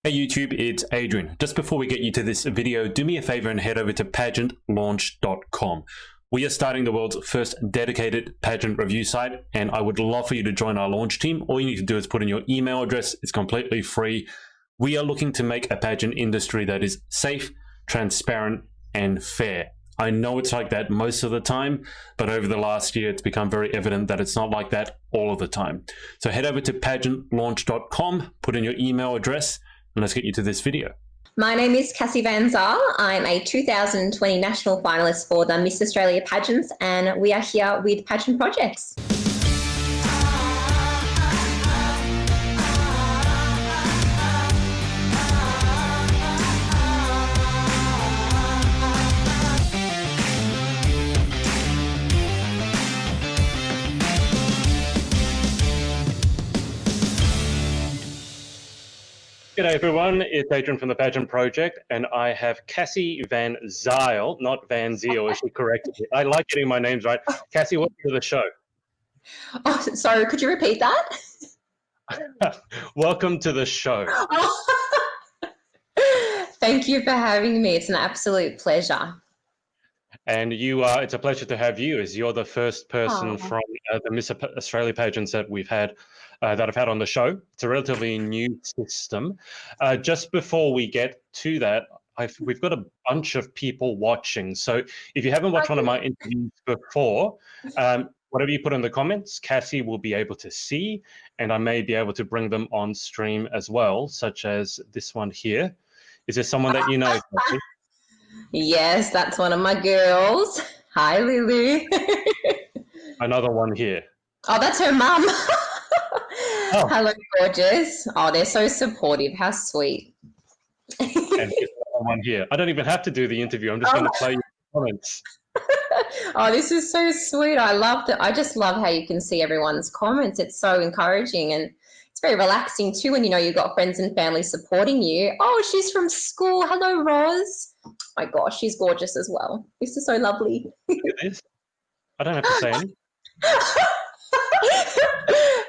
Hey YouTube, it's Adrian. Just before we get you to this video, do me a favor and head over to pageantlaunch.com. We are starting the world's first dedicated pageant review site, and I would love for you to join our launch team. All you need to do is put in your email address. It's completely free. We are looking to make a pageant industry that is safe, transparent, and fair. I know it's like that most of the time, but over the last year, it's become very evident that it's not like that all of the time. So head over to pageantlaunch.com, put in your email address, and let's get you to this video. My name is Cassie Van Zeyl. I'm a 2020 national finalist for the Miss Australia Pageants, and we are here with Pageant Projects. G'day everyone, it's Adrian from the Pageant Project, and I have Cassie Van Zeyl, not Van Zeyl, as she corrected me. I like getting my names right. Cassie, welcome to the show. Oh, sorry, could you repeat that? Welcome to the show. Thank you for having me. It's an absolute pleasure. And it's a pleasure to have you, as you're the first person from the Miss Australia pageants that we've had, that I've had on the show. It's a relatively new system. Just before we get to that, we've got a bunch of people watching. So if you haven't watched one of my interviews before, whatever you put in the comments, Cassie will be able to see, and I may be able to bring them on stream as well, such as this one here. Is there someone that you know, Cassie? Yes, that's one of my girls. Hi, Lulu. Another one here. Oh, that's her mum. Oh. Hello, gorgeous. Oh, they're so supportive. How sweet. And here's another one here. I don't even have to do the interview. I'm just going to play your comments. Oh, this is so sweet. I love that. I just love how you can see everyone's comments. It's so encouraging, and it's very relaxing too when you know you've got friends and family supporting you. Oh, she's from school. Hello, Roz. Oh my gosh, she's gorgeous as well. This is so lovely. Look at this. I don't have to say anything.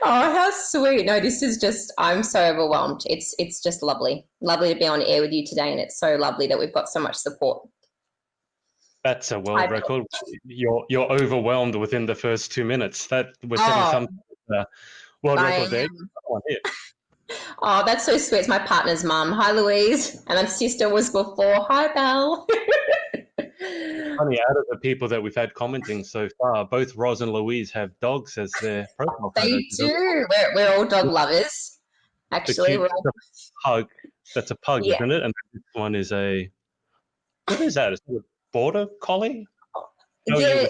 Oh, how sweet. No, this is just, I'm so overwhelmed. It's just lovely. Lovely to be on air with you today, and it's so lovely that we've got so much support. That's a world record. You're overwhelmed within the first 2 minutes. That we're setting some world record there. Oh, that's so sweet. It's my partner's mum. Hi, Louise. And my sister was before. Hi, Belle. Funny, out of the people that we've had commenting so far, both Roz and Louise have dogs as their profile photos. They do. We're all dog lovers. Actually, we're all... pug. That's a pug, isn't it? And this one is what is that? Is it a border collie? Yeah,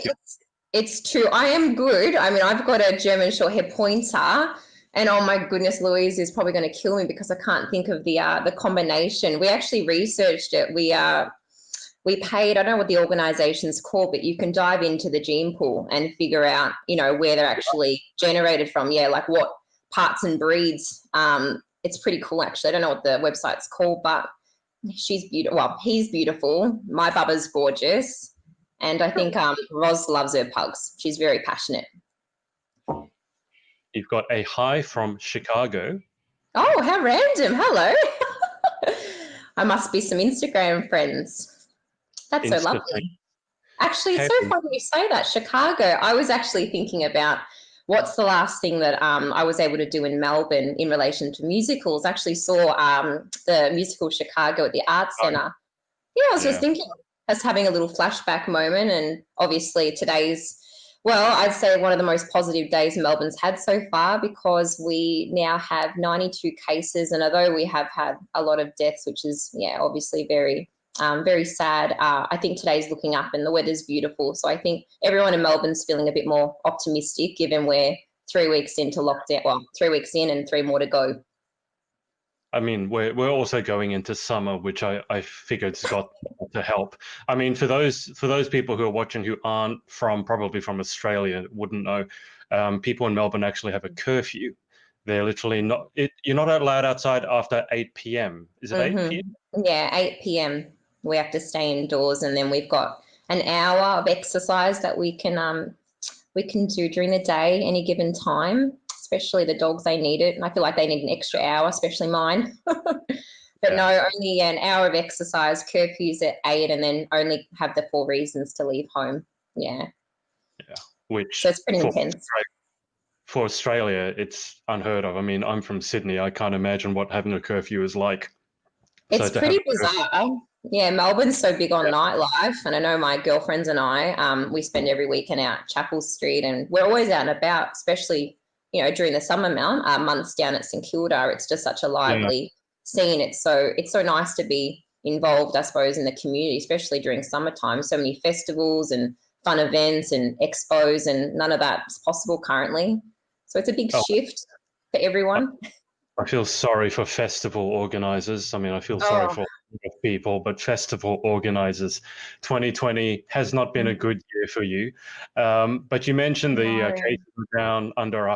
it's true. I am good. I mean, I've got a German Shorthair Pointer, and oh my goodness, Louise is probably going to kill me because I can't think of the combination. We actually researched it. We paid, I don't know what the organization's called, but you can dive into the gene pool and figure out, where they're actually generated from. Yeah, like what parts and breeds. It's pretty cool, actually. I don't know what the website's called, but she's beautiful. Well, he's beautiful. My bubba's gorgeous. And I think Roz loves her pugs. She's very passionate. You've got a hi from Chicago. Oh, how random. Hello. I must be some Instagram friends. That's so lovely. Actually, it's so funny you say that, Chicago. I was actually thinking about what's the last thing that I was able to do in Melbourne in relation to musicals. I actually saw the musical Chicago at the Arts Centre. Yeah, I was just thinking, us having a little flashback moment, and obviously today's, well, I'd say one of the most positive days Melbourne's had so far, because we now have 92 cases, and although we have had a lot of deaths, which is, obviously very sad, I think today's looking up and the weather's beautiful. So I think everyone in Melbourne's feeling a bit more optimistic, given we're 3 weeks into lockdown, well, 3 weeks in and 3 more to go. I mean, we're also going into summer, which I figured's got to help. I mean, for those people who are watching who aren't probably from Australia, wouldn't know, people in Melbourne actually have a curfew. They're literally not, you're not allowed outside after 8 p.m. Is it 8 p.m.? Yeah, 8 p.m. We have to stay indoors, and then we've got an hour of exercise that we can do during the day, any given time. Especially the dogs, they need it. And I feel like they need an extra hour, especially mine. But no, only an hour of exercise, curfews at 8, and then only have the 4 reasons to leave home. Yeah. Which so it's pretty intense. For Australia, it's unheard of. I mean, I'm from Sydney. I can't imagine what having a curfew is like. It's pretty bizarre. Yeah, Melbourne's so big on nightlife, and I know my girlfriends and I, we spend every weekend out Chapel Street, and we're always out and about, especially, you know, during the summer months down at St Kilda. It's just such a lively scene. It's so nice to be involved, I suppose, in the community, especially during summertime. So many festivals and fun events and expos, and none of that's possible currently. So it's a big shift for everyone. I feel sorry for festival organizers. I mean, I feel sorry for people, but festival organizers. 2020 has not been a good year for you. But you mentioned the cases are down under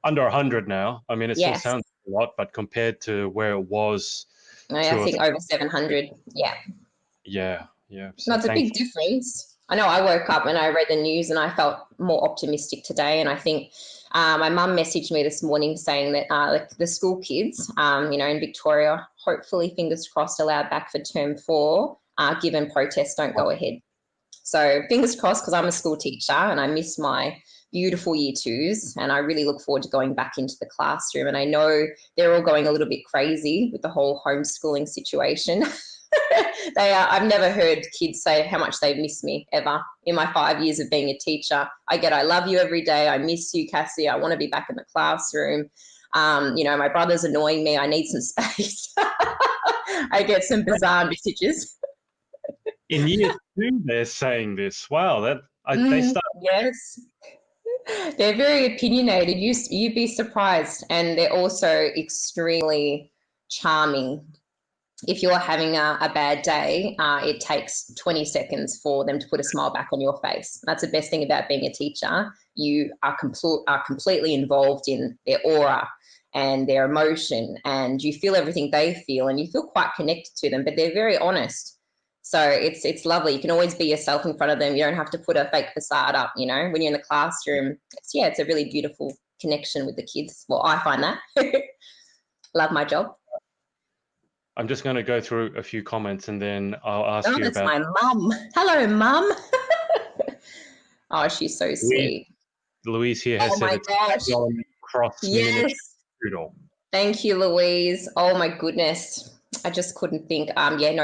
100 now. I mean, it still sounds a lot, but compared to where it was, I think over 700. Yeah. So no, it's a big difference. I know I woke up and I read the news and I felt more optimistic today. And I think my mum messaged me this morning saying that like the school kids, you know, in Victoria, hopefully, fingers crossed, allowed back for term 4, given protests don't go ahead. So fingers crossed, because I'm a school teacher and I miss my beautiful year 2s, and I really look forward to going back into the classroom. And I know they're all going a little bit crazy with the whole homeschooling situation. I've never heard kids say how much they miss me ever in my 5 years of being a teacher. I love you every day. I miss you, Cassie. I want to be back in the classroom. You know, my brother's annoying me. I need some space. I get some bizarre messages. In year 2, they're saying this. Wow, they start. Yes. They're very opinionated. You'd be surprised. And they're also extremely charming. If you're having a bad day, it takes 20 seconds for them to put a smile back on your face. That's the best thing about being a teacher. You are completely involved in their aura and their emotion, and you feel everything they feel, and you feel quite connected to them, but they're very honest. So it's lovely. You can always be yourself in front of them. You don't have to put a fake facade up, you know, when you're in the classroom. It's a really beautiful connection with the kids. Well, I find that. Love my job. I'm just going to go through a few comments and then I'll ask you about... that's my mum. Hello, mum. Oh, she's so sweet. Louise here has said it's cross yes. Thank you, Louise. Oh, my goodness. I just couldn't think.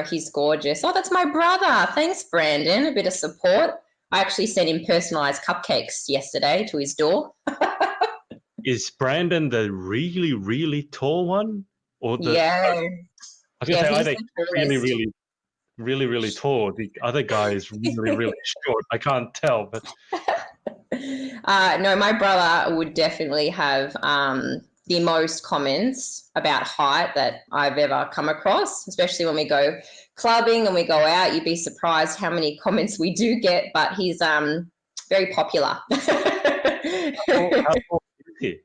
He's gorgeous. Oh, that's my brother. Thanks, Brandon. A bit of support. I actually sent him personalised cupcakes yesterday to his door. Is Brandon the really, really tall one? Or the... I was going to say, are they really, really tall? The other guy is really, really short. I can't tell, but... No, my brother would definitely have the most comments about height that I've ever come across, especially when we go clubbing and we go out. You'd be surprised how many comments we do get, but he's very popular. How tall is he?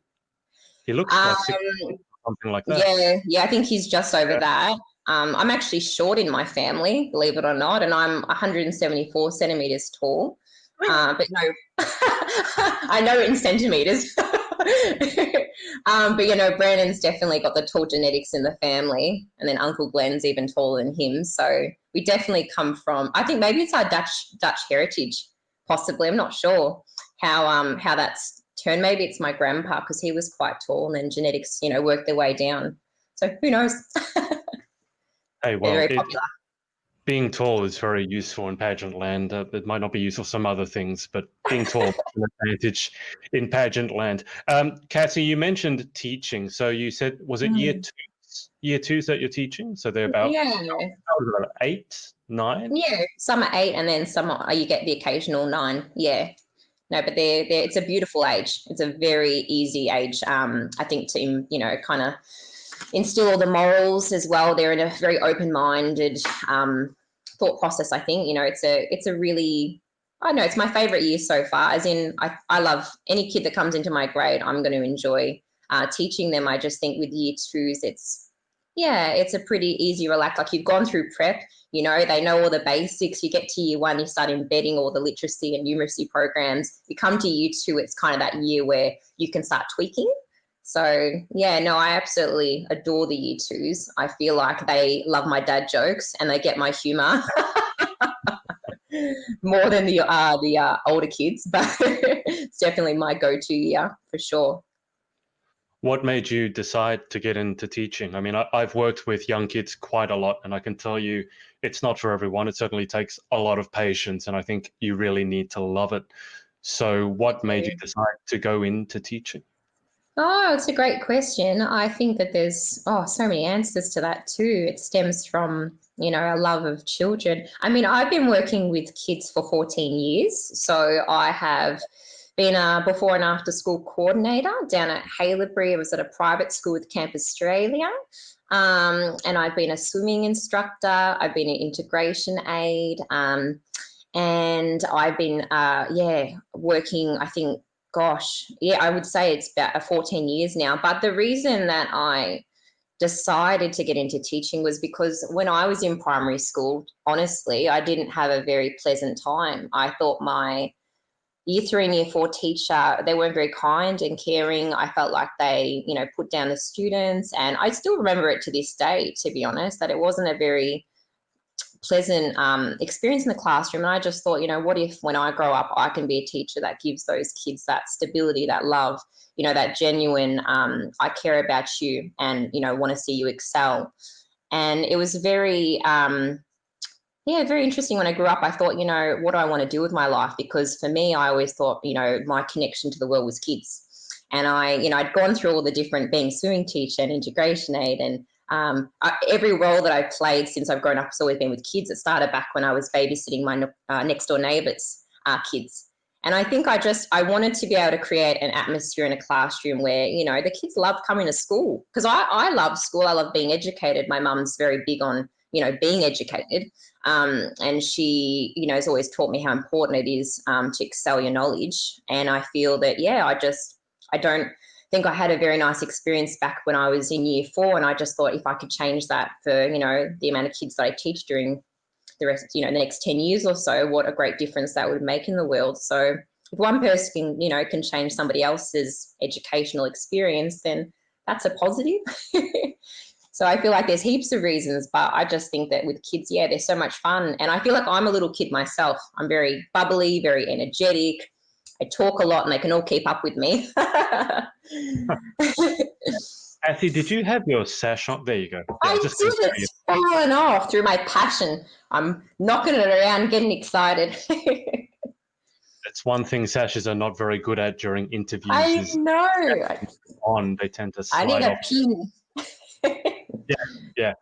He looks like something like that. Yeah, I think he's just over that. I'm actually short in my family, believe it or not, and I'm 174 centimeters tall. But no, I know in centimeters. But, you know, Brandon's definitely got the tall genetics in the family, and then Uncle Glenn's even taller than him. So we definitely come from, I think maybe it's our Dutch heritage, possibly. I'm not sure how that's turned. Maybe it's my grandpa, because he was quite tall, and then genetics, you know, worked their way down. So who knows? Hey, well, being tall is very useful in pageant land. It might not be useful for some other things, but being tall is an advantage in pageant land. Cassie, you mentioned teaching. So you said, was it year 2s that you're teaching? So they're about 8, 9? Yeah, some are 8, and then some you get the occasional 9. Yeah. No, but it's a beautiful age. It's a very easy age, I think, to, you know, kind of instill all the morals as well. They're in a very open-minded thought process, I think. You know, it's a really, I don't know, it's my favourite year so far, as in I love any kid that comes into my grade. I'm going to enjoy teaching them. I just think with year 2s, it's a pretty easy, relaxed, like you've gone through prep, you know, they know all the basics. You get to year 1, you start embedding all the literacy and numeracy programs. You come to year 2, it's kind of that year where you can start tweaking. So, yeah, no, I absolutely adore the year twos. I feel like they love my dad jokes and they get my humour more than the older kids, but it's definitely my go-to year for sure. What made you decide to get into teaching? I mean, I've worked with young kids quite a lot, and I can tell you it's not for everyone. It certainly takes a lot of patience, and I think you really need to love it. So, what made you decide to go into teaching? Oh, it's a great question. I think that there's so many answers to that too. It stems from, a love of children. I mean, I've been working with kids for 14 years. So I have been a before and after school coordinator down at Haileybury. I was at a private school with Camp Australia. And I've been a swimming instructor. I've been an integration aide. And I've been, working, I think, I would say it's about 14 years now. But the reason that I decided to get into teaching was because when I was in primary school, honestly, I didn't have a very pleasant time. I thought my year 3 and year 4 teacher, they weren't very kind and caring. I felt like they, put down the students. And I still remember it to this day, to be honest, that it wasn't a very pleasant experience in the classroom. And I just thought, what if when I grow up, I can be a teacher that gives those kids that stability, that love, that genuine, I care about you and, want to see you excel. And it was very, very interesting. When I grew up, I thought, what do I want to do with my life? Because for me, I always thought, my connection to the world was kids. And I'd gone through all the different being swimming teacher and integration aide and every role that I've played since I've grown up has always been with kids. It started back when I was babysitting my next door neighbours' kids. And I think I wanted to be able to create an atmosphere in a classroom where, the kids love coming to school. Because I love school. I love being educated. My mum's very big on, being educated. And she, has always taught me how important it is to excel your knowledge. And I feel that, I don't think I had a very nice experience back when I was in year 4, and I just thought if I could change that for, the amount of kids that I teach during the rest, the next 10 years or so, what a great difference that would make in the world. So if one person can change somebody else's educational experience, then that's a positive. So I feel like there's heaps of reasons, but I just think that with kids, they're so much fun. And I feel like I'm a little kid myself. I'm very bubbly, very energetic. I talk a lot and they can all keep up with me. Cassie, did you have your sash on? There you go. Yeah, I did. It's fallen off through my passion. I'm knocking it around, getting excited. It's one thing sashes are not very good at during interviews. I know. They tend to slide I need a off. pin. Yeah.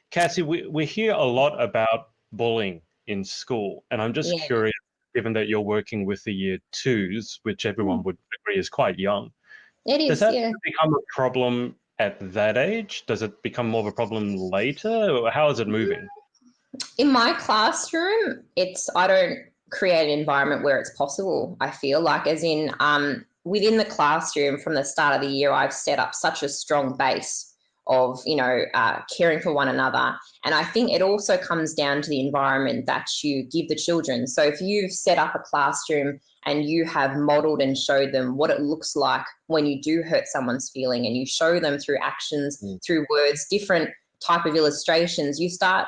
Cassie, we hear a lot about bullying in school, and I'm just curious, given that you're working with the year 2s, which everyone would agree is quite young. It is, Does that become a problem at that age? Does it become more of a problem later? Or how is it moving? In my classroom, I don't create an environment where it's possible. I feel like, as in, within the classroom from the start of the year, I've set up such a strong base of, caring for one another. And I think it also comes down to the environment that you give the children. So if you've set up a classroom and you have modeled and showed them what it looks like when you do hurt someone's feeling, and you show them through actions, through words, different type of illustrations, you start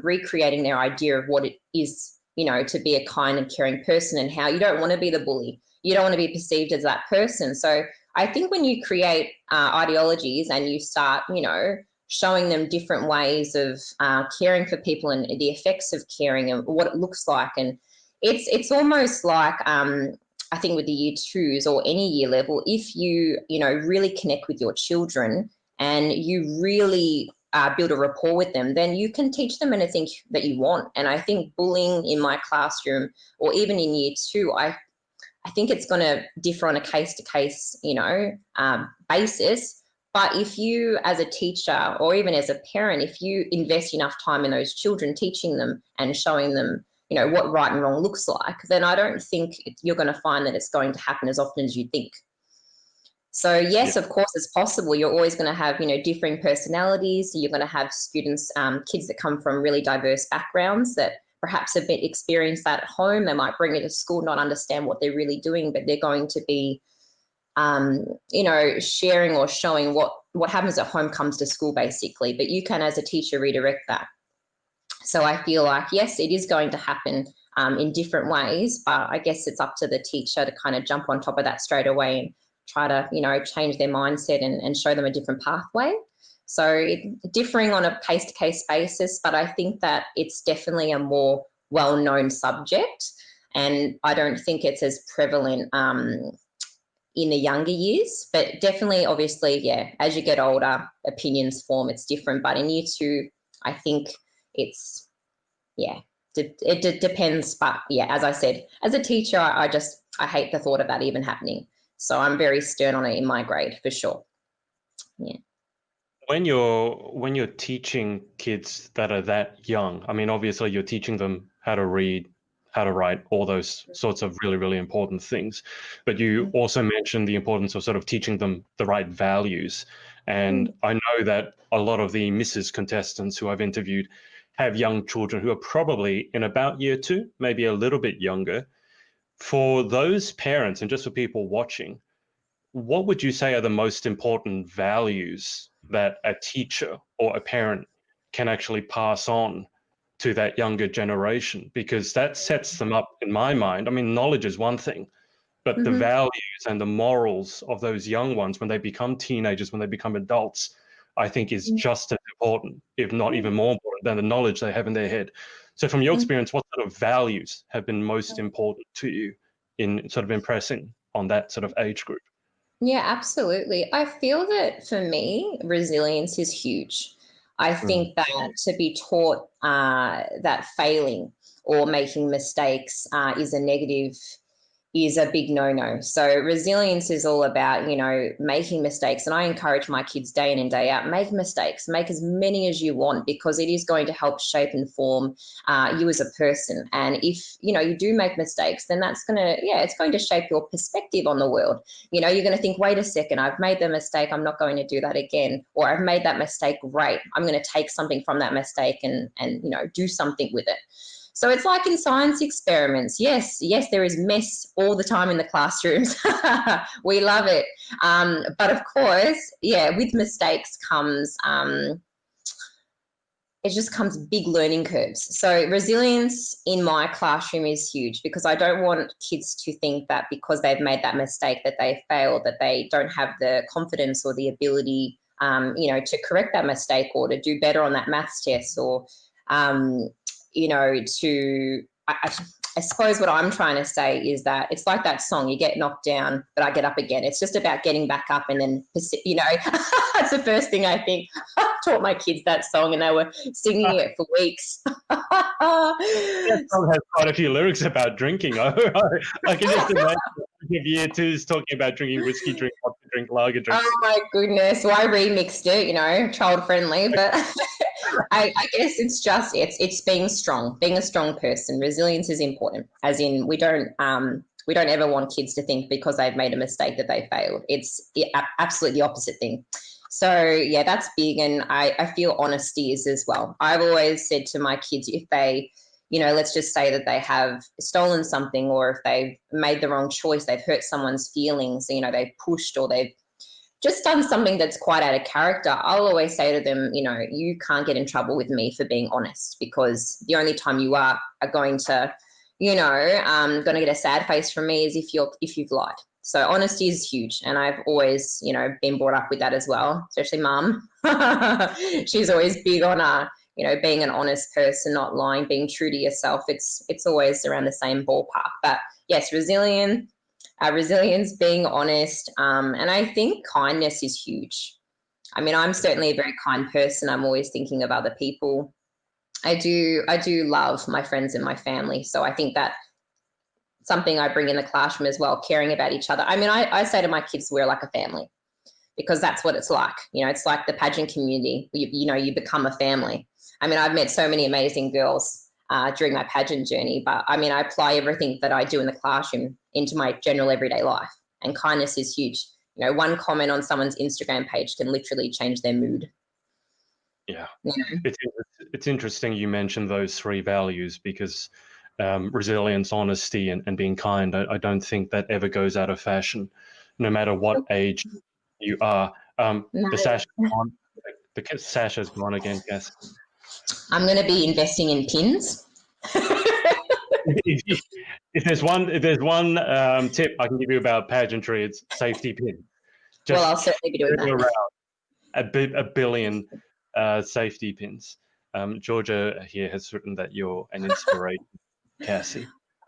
recreating their idea of what it is, to be a kind and caring person, and how you don't want to be the bully. You don't want to be perceived as that person. So I think when you create ideologies and you start, showing them different ways of caring for people and the effects of caring and what it looks like, and it's almost like I think with the year 2s or any year level, if you really connect with your children and you really build a rapport with them, then you can teach them anything that you want. And I think bullying in my classroom, or even in year 2, I think it's going to differ on a case-to-case, basis. But if you, as a teacher or even as a parent, if you invest enough time in those children, teaching them and showing them, what right and wrong looks like, then I don't think you're going to find that it's going to happen as often as you think. So yes, of course, it's possible. You're always going to have, differing personalities. You're going to have students, kids that come from really diverse backgrounds that perhaps a bit experience that at home. They might bring it to school, not understand what they're really doing, but they're going to be sharing or showing what happens at home comes to school, basically, but you can, as a teacher, redirect that. So I feel like, yes, it is going to happen in different ways, but I guess it's up to the teacher to kind of jump on top of that straight away and try to, change their mindset and show them a different pathway. So differing on a case-to-case basis, but I think that it's definitely a more well-known subject, and I don't think it's as prevalent in the younger years, but definitely, obviously, yeah, as you get older, opinions form, it's different. But in year 2, I think it's, it depends. But yeah, as I said, as a teacher, I hate the thought of that even happening. So I'm very stern on it in my grade, for sure. Yeah. When you're teaching kids that are that young, I mean, obviously you're teaching them how to read, how to write, all those sorts of really, really important things. But you also mentioned the importance of sort of teaching them the right values. And I know that a lot of the Mrs. contestants who I've interviewed have young children who are probably in about year 2, maybe a little bit younger. For those parents and just for people watching, what would you say are the most important values that a teacher or a parent can actually pass on to that younger generation? Because that sets them up, in my mind. I mean, knowledge is one thing, but the values and the morals of those young ones when they become teenagers, when they become adults, I think is just as important, if not even more important, than the knowledge they have in their head. So from your experience, what sort of values have been most important to you in sort of impressing on that sort of age group? Yeah, absolutely. I feel that for me, resilience is huge. I think that to be taught that failing or making mistakes is a negative is a big no-no. So resilience is all about, making mistakes. And I encourage my kids day in and day out, make mistakes, make as many as you want, because it is going to help shape and form you as a person. And if, you do make mistakes, then that's going to, it's going to shape your perspective on the world. You're going to think, wait a second, I've made the mistake. I'm not going to do that again. Or I've made that mistake. Great. I'm going to take something from that mistake and do something with it. So it's like in science experiments. Yes, there is mess all the time in the classrooms. We love it. But of course, with mistakes comes, it just comes big learning curves. So resilience in my classroom is huge, because I don't want kids to think that because they've made that mistake that they failed, that they don't have the confidence or the ability, to correct that mistake or to do better on that maths test, or I suppose what I'm trying to say is that it's like that song, you get knocked down, but I get up again. It's just about getting back up, and then, that's the first thing I think. I taught my kids that song and they were singing it for weeks. That song has quite a few lyrics about drinking. I can just imagine year 2's talking about drinking whiskey, drink vodka, drink lager, drink. Oh my goodness. Well, I remixed it, child friendly, but I guess it's just, it's being strong, being a strong person. Resilience is important, as in we don't ever want kids to think because they've made a mistake that they failed. It's absolutely the opposite thing. So that's big. And I feel honesty is as well. I've always said to my kids, if they, let's just say that they have stolen something, or if they've made the wrong choice, they've hurt someone's feelings, they've pushed, or they've just done something that's quite out of character, I'll always say to them, you can't get in trouble with me for being honest, because the only time you are going to, going to get a sad face from me is if you've lied. So honesty is huge. And I've always, been brought up with that as well, especially mum. She's always big on, being an honest person, not lying, being true to yourself. It's always around the same ballpark. But yes, resilience, being honest. And I think kindness is huge. I mean, I'm certainly a very kind person. I'm always thinking of other people. I do love my friends and my family. So I think that something I bring in the classroom as well, caring about each other. I mean, I say to my kids, we're like a family, because that's what it's like. It's like the pageant community. You become a family. I mean, I've met so many amazing girls during my pageant journey, but I mean, I apply everything that I do in the classroom into my general everyday life. And kindness is huge. One comment on someone's Instagram page can literally change their mood. Yeah. It's interesting you mentioned those 3 values, because resilience, honesty, and being kind, I don't think that ever goes out of fashion. no matter what age you are. No. The sash is gone. The sash has gone again, Cass. I'm going to be investing in pins. If there's one tip I can give you about pageantry, it's safety pin. Well, I'll certainly be doing that. Around a billion safety pins. Georgia here has written that you're an inspiration, Cassie.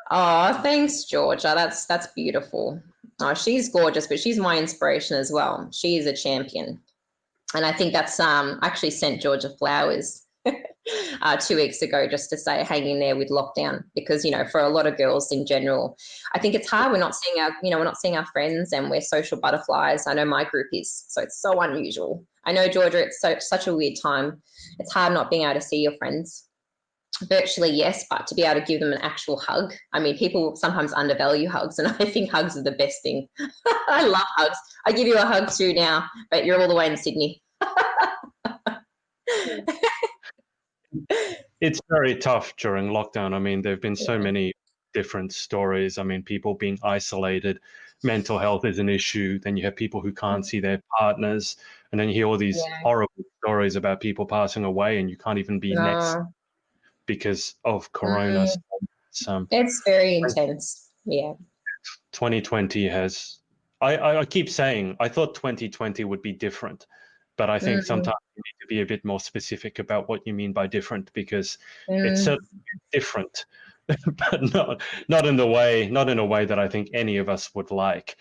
Oh, thanks, Georgia. That's beautiful. Oh, she's gorgeous, but she's my inspiration as well. She is a champion. And I think that's actually sent Georgia flowers 2 weeks ago just to say hang in there with lockdown, because for a lot of girls in general, I think it's hard. We're not seeing our friends, and we're social butterflies. I know my group is, so it's so unusual. I know, Georgia, it's such a weird time. It's hard not being able to see your friends. Virtually, yes, but to be able to give them an actual hug. I mean, people sometimes undervalue hugs, and I think hugs are the best thing. I love hugs. I give you a hug too now, but you're all the way in Sydney. It's very tough during lockdown. I mean, there have been so many different stories. I mean, people being isolated, mental health is an issue. Then you have people who can't see their partners. And then you hear all these horrible stories about people passing away, and you can't even be next because of corona. It's very intense. Yeah. 2020 has, I keep saying, I thought 2020 would be different, but I think sometimes you need to be a bit more specific about what you mean by different, because it's certainly different, but not in a way that I think any of us would like.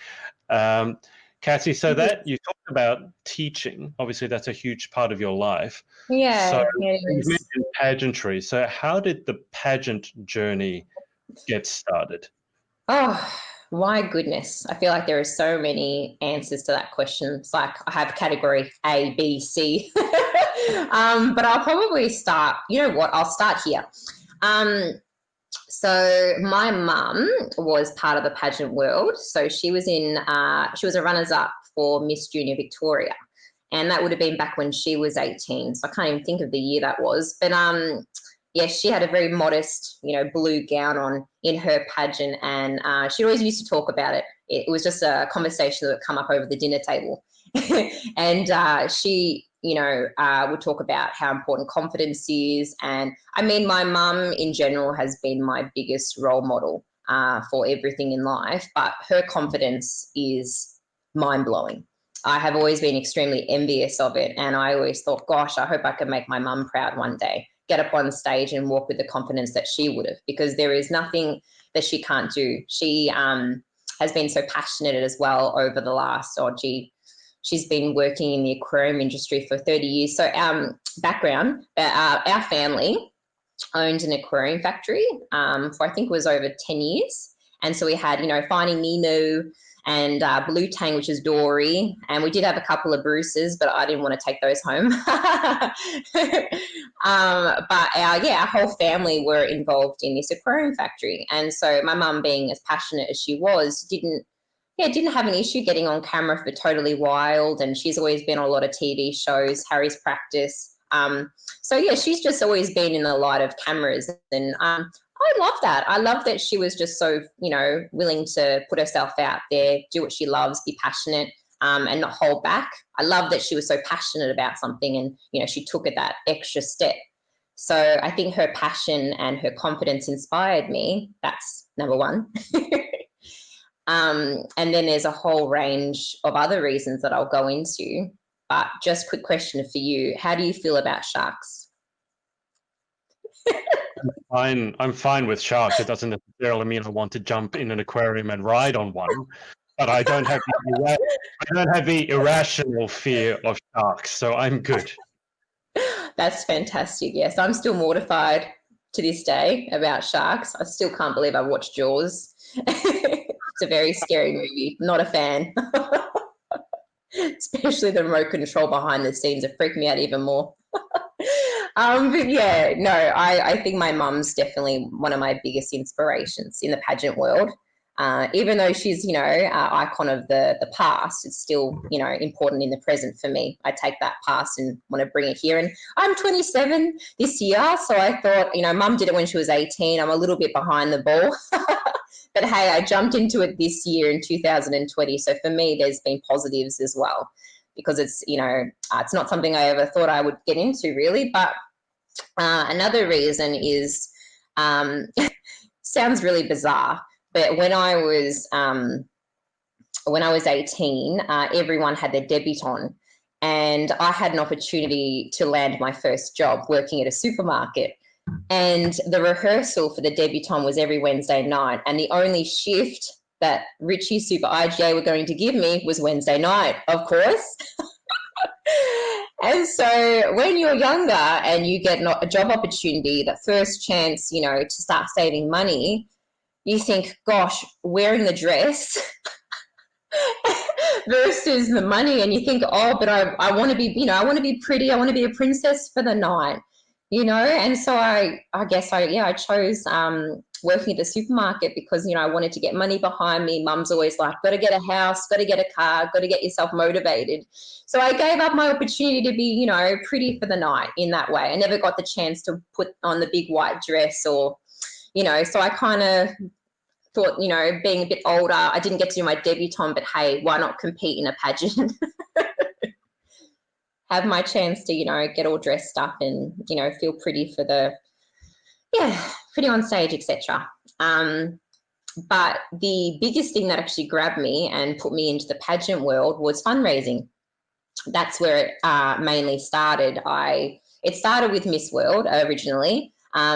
Cassie, so that you talked about teaching, obviously that's a huge part of your life. Yeah, so it you is. mentioned pageantry. So how did the pageant journey get started? Oh, my goodness. I feel like there are so many answers to that question. It's like I have category A, B, C. But I'll probably start, I'll start here. So my mum was part of the pageant world. So she was a runners-up for Miss Junior Victoria. And that would have been back when she was 18. So I can't even think of the year that was. But she had a very modest, blue gown on in her pageant, and she always used to talk about it. It was just a conversation that would come up over the dinner table. And she, would talk about how important confidence is. And I mean, my mum in general has been my biggest role model for everything in life, but her confidence is mind-blowing. I have always been extremely envious of it. And I always thought, gosh, I hope I can make my mum proud one day, get up on stage and walk with the confidence that she would have, because there is nothing that she can't do. She has been so passionate as well over the last, she's been working in the aquarium industry for 30 years. So background, our family owned an aquarium factory for I think it was over 10 years. And so we had, Finding Nemo and Blue Tang, which is Dory. And we did have a couple of Bruces, but I didn't want to take those home. But our whole family were involved in this aquarium factory. And so my mum, being as passionate as she was, didn't have an issue getting on camera for Totally Wild. And she's always been on a lot of TV shows, Harry's Practice. She's just always been in the light of cameras. And I love that. I love that she was just so, willing to put herself out there, do what she loves, be passionate, and not hold back. I love that she was so passionate about something and, she took it that extra step. So I think her passion and her confidence inspired me. That's number one. And then there's a whole range of other reasons that I'll go into. But just quick question for you. How do you feel about sharks? I'm fine with sharks. It doesn't necessarily mean I want to jump in an aquarium and ride on one, but I don't have the irrational fear of sharks, so I'm good. That's fantastic. Yes, I'm still mortified to this day about sharks. I still can't believe I watched Jaws. It's a very scary movie. Not a fan. Especially the remote control behind the scenes. It freaked me out even more. I think my mum's definitely one of my biggest inspirations in the pageant world. Even though she's, an icon of the past, it's still, important in the present for me. I take that past and want to bring it here. And I'm 27 this year, so I thought, mum did it when she was 18. I'm a little bit behind the ball. But hey, I jumped into it this year in 2020. So for me, there's been positives as well, because it's, it's not something I ever thought I would get into really. But another reason is, sounds really bizarre, but when I was 18, everyone had their debutante, and I had an opportunity to land my first job working at a supermarket. And the rehearsal for the debutante was every Wednesday night, and the only shift that Richie Super IGA were going to give me was Wednesday night, of course. And so when you're younger and you get a job opportunity, that first chance, to start saving money, you think, gosh, wearing the dress versus the money, and you think, oh, but I want to be, I want to be pretty, I want to be a princess for the night, and so I guess I chose working at the supermarket because, I wanted to get money behind me. Mum's always like, got to get a house, got to get a car, got to get yourself motivated. So I gave up my opportunity to be, pretty for the night in that way. I never got the chance to put on the big white dress or, so I kind of thought, being a bit older, I didn't get to do my debutante, but hey, why not compete in a pageant? Have my chance to, get all dressed up and, feel pretty for pretty on stage, etc. But the biggest thing that actually grabbed me and put me into the pageant world was fundraising. That's where it mainly started. It started with Miss World originally,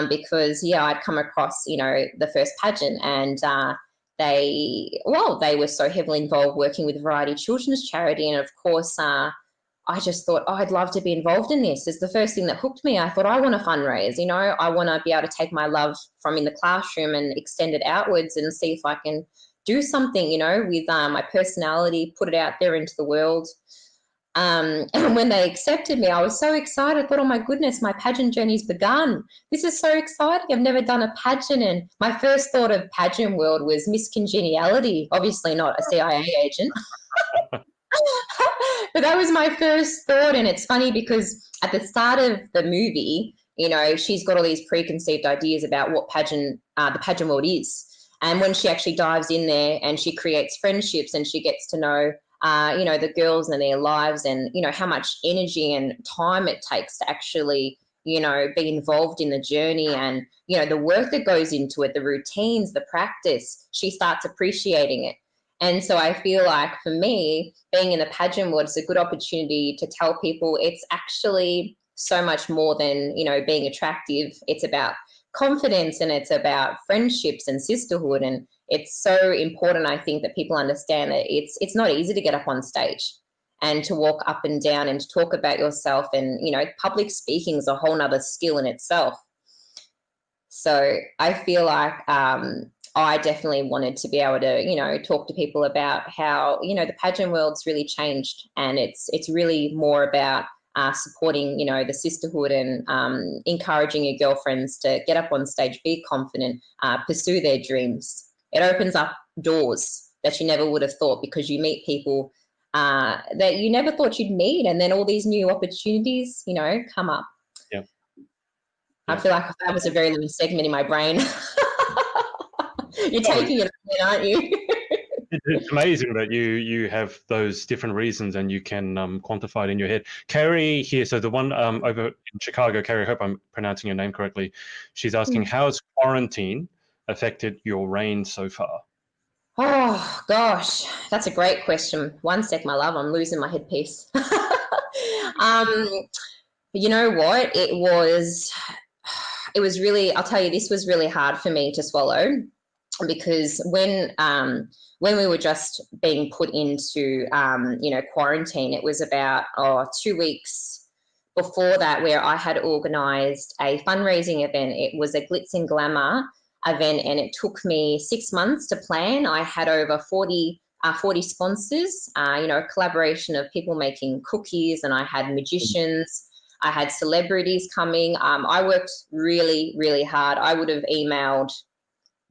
because I'd come across, the first pageant, and they were so heavily involved working with Variety Children's Charity. And of course, I just thought, I'd love to be involved in this. It's the first thing that hooked me. I thought, I want to fundraise, I want to be able to take my love from in the classroom and extend it outwards and see if I can do something, with my personality, put it out there into the world. And when they accepted me, I was so excited. I thought, oh my goodness, my pageant journey's begun. This is so exciting. I've never done a pageant. And my first thought of pageant world was Miss Congeniality, obviously not a CIA agent. But that was my first thought. And it's funny because at the start of the movie, she's got all these preconceived ideas about what the pageant world is. And when she actually dives in there and she creates friendships and she gets to know, the girls and their lives and, how much energy and time it takes to actually, be involved in the journey and, the work that goes into it, the routines, the practice, she starts appreciating it. And so I feel like for me, being in the pageant world is a good opportunity to tell people it's actually so much more than, being attractive. It's about confidence and it's about friendships and sisterhood. And it's so important, I think, that people understand that it's not easy to get up on stage and to walk up and down and to talk about yourself. And, public speaking is a whole nother skill in itself. So I feel like I definitely wanted to be able to, talk to people about how, the pageant world's really changed, and it's really more about supporting, the sisterhood and encouraging your girlfriends to get up on stage, be confident, pursue their dreams. It opens up doors that you never would have thought, because you meet people that you never thought you'd meet, and then all these new opportunities, come up. Yeah. I feel like that was a very little segment in my brain. You're taking it, aren't you? It's amazing that you have those different reasons and you can quantify it in your head. Carrie here, so the one over in Chicago, Carrie, I hope I'm pronouncing your name correctly. She's asking, how has quarantine affected your reign so far? Oh, gosh, that's a great question. One sec, my love, I'm losing my headpiece. You know what? It was really, I'll tell you, this was really hard for me to swallow, because when we were just being put into, quarantine, it was about 2 weeks before that where I had organised a fundraising event. It was a glitz and glamour event, and it took me 6 months to plan. I had over 40 sponsors, a collaboration of people making cookies, and I had magicians, I had celebrities coming. I worked really, really hard. I would have emailed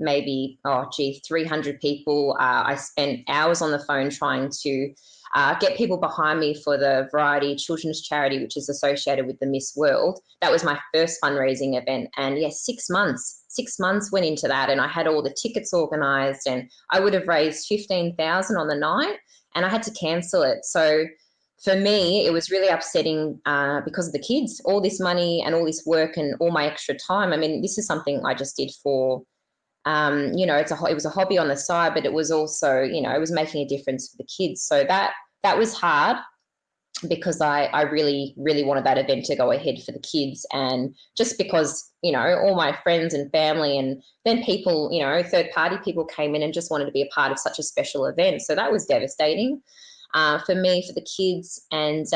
maybe 300 people. I spent hours on the phone trying to get people behind me for the Variety Children's Charity, which is associated with the Miss World. That was my first fundraising event. And yes, 6 months went into that, and I had all the tickets organised, and I would have raised 15,000 on the night, and I had to cancel it. So for me, it was really upsetting because of the kids, all this money and all this work and all my extra time. I mean, this is something I just did for, it was a hobby on the side, but it was also, it was making a difference for the kids. So that was hard, because I really, really wanted that event to go ahead for the kids. And just because, all my friends and family, and then people, third-party people came in and just wanted to be a part of such a special event. So that was devastating for me, for the kids. And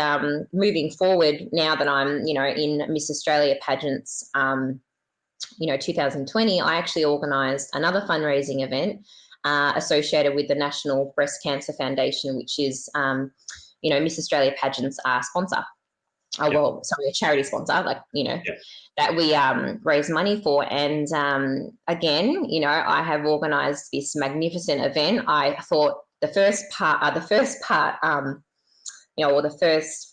moving forward, now that I'm, in Miss Australia Pageants, 2020, I actually organised another fundraising event associated with the National Breast Cancer Foundation, which is, Miss Australia Pageant's sponsor. A charity sponsor, that we raise money for. And again, I have organised this magnificent event. I thought the first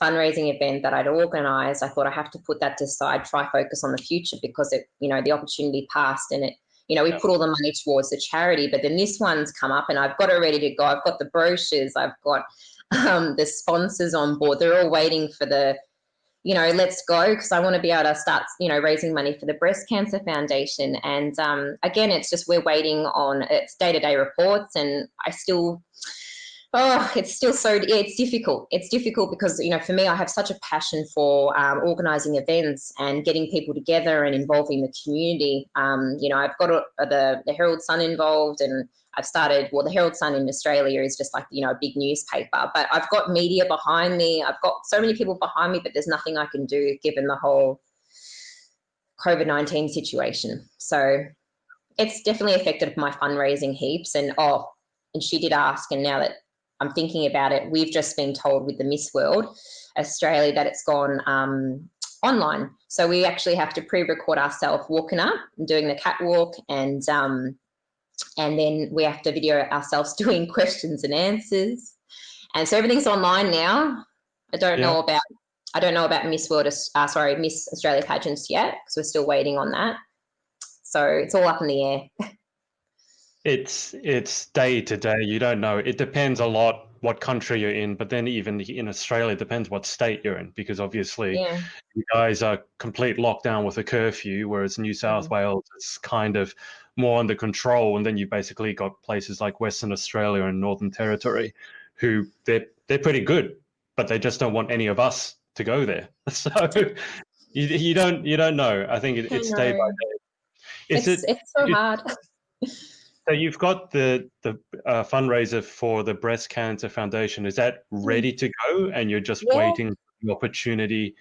fundraising event that I'd organised, I thought I have to put that aside, try focus on the future, because the opportunity passed, and we put all the money towards the charity. But then this one's come up, and I've got it ready to go. I've got the brochures, I've got the sponsors on board. They're all waiting for the, let's go, because I want to be able to start, raising money for the Breast Cancer Foundation. And again, it's just, we're waiting on its day-to-day reports, and it's still it's difficult. It's difficult because, for me, I have such a passion for organising events and getting people together and involving the community. I've got the Herald Sun involved, and I've started, the Herald Sun in Australia is just like, a big newspaper, but I've got media behind me. I've got so many people behind me, but there's nothing I can do given the whole COVID-19 situation. So it's definitely affected my fundraising heaps. And she did ask, and now that I'm thinking about it, we've just been told with the Miss World Australia that it's gone online. So we actually have to pre-record ourselves walking up and doing the catwalk, and then we have to video ourselves doing questions and answers. And so everything's online now. I don't know about Miss Australia Pageants yet, because we're still waiting on that. So it's all up in the air. It's day to day. You don't know. It depends a lot what country you're in, but then even in Australia, it depends what state you're in, because obviously you guys are complete lockdown with a curfew, whereas New South Wales is kind of more under control. And then you basically got places like Western Australia and Northern Territory, who they're pretty good, but they just don't want any of us to go there. So you don't know. I think it's day by day. It's so hard. So you've got the fundraiser for the Breast Cancer Foundation. Is that ready to go, and you're just waiting for the opportunity?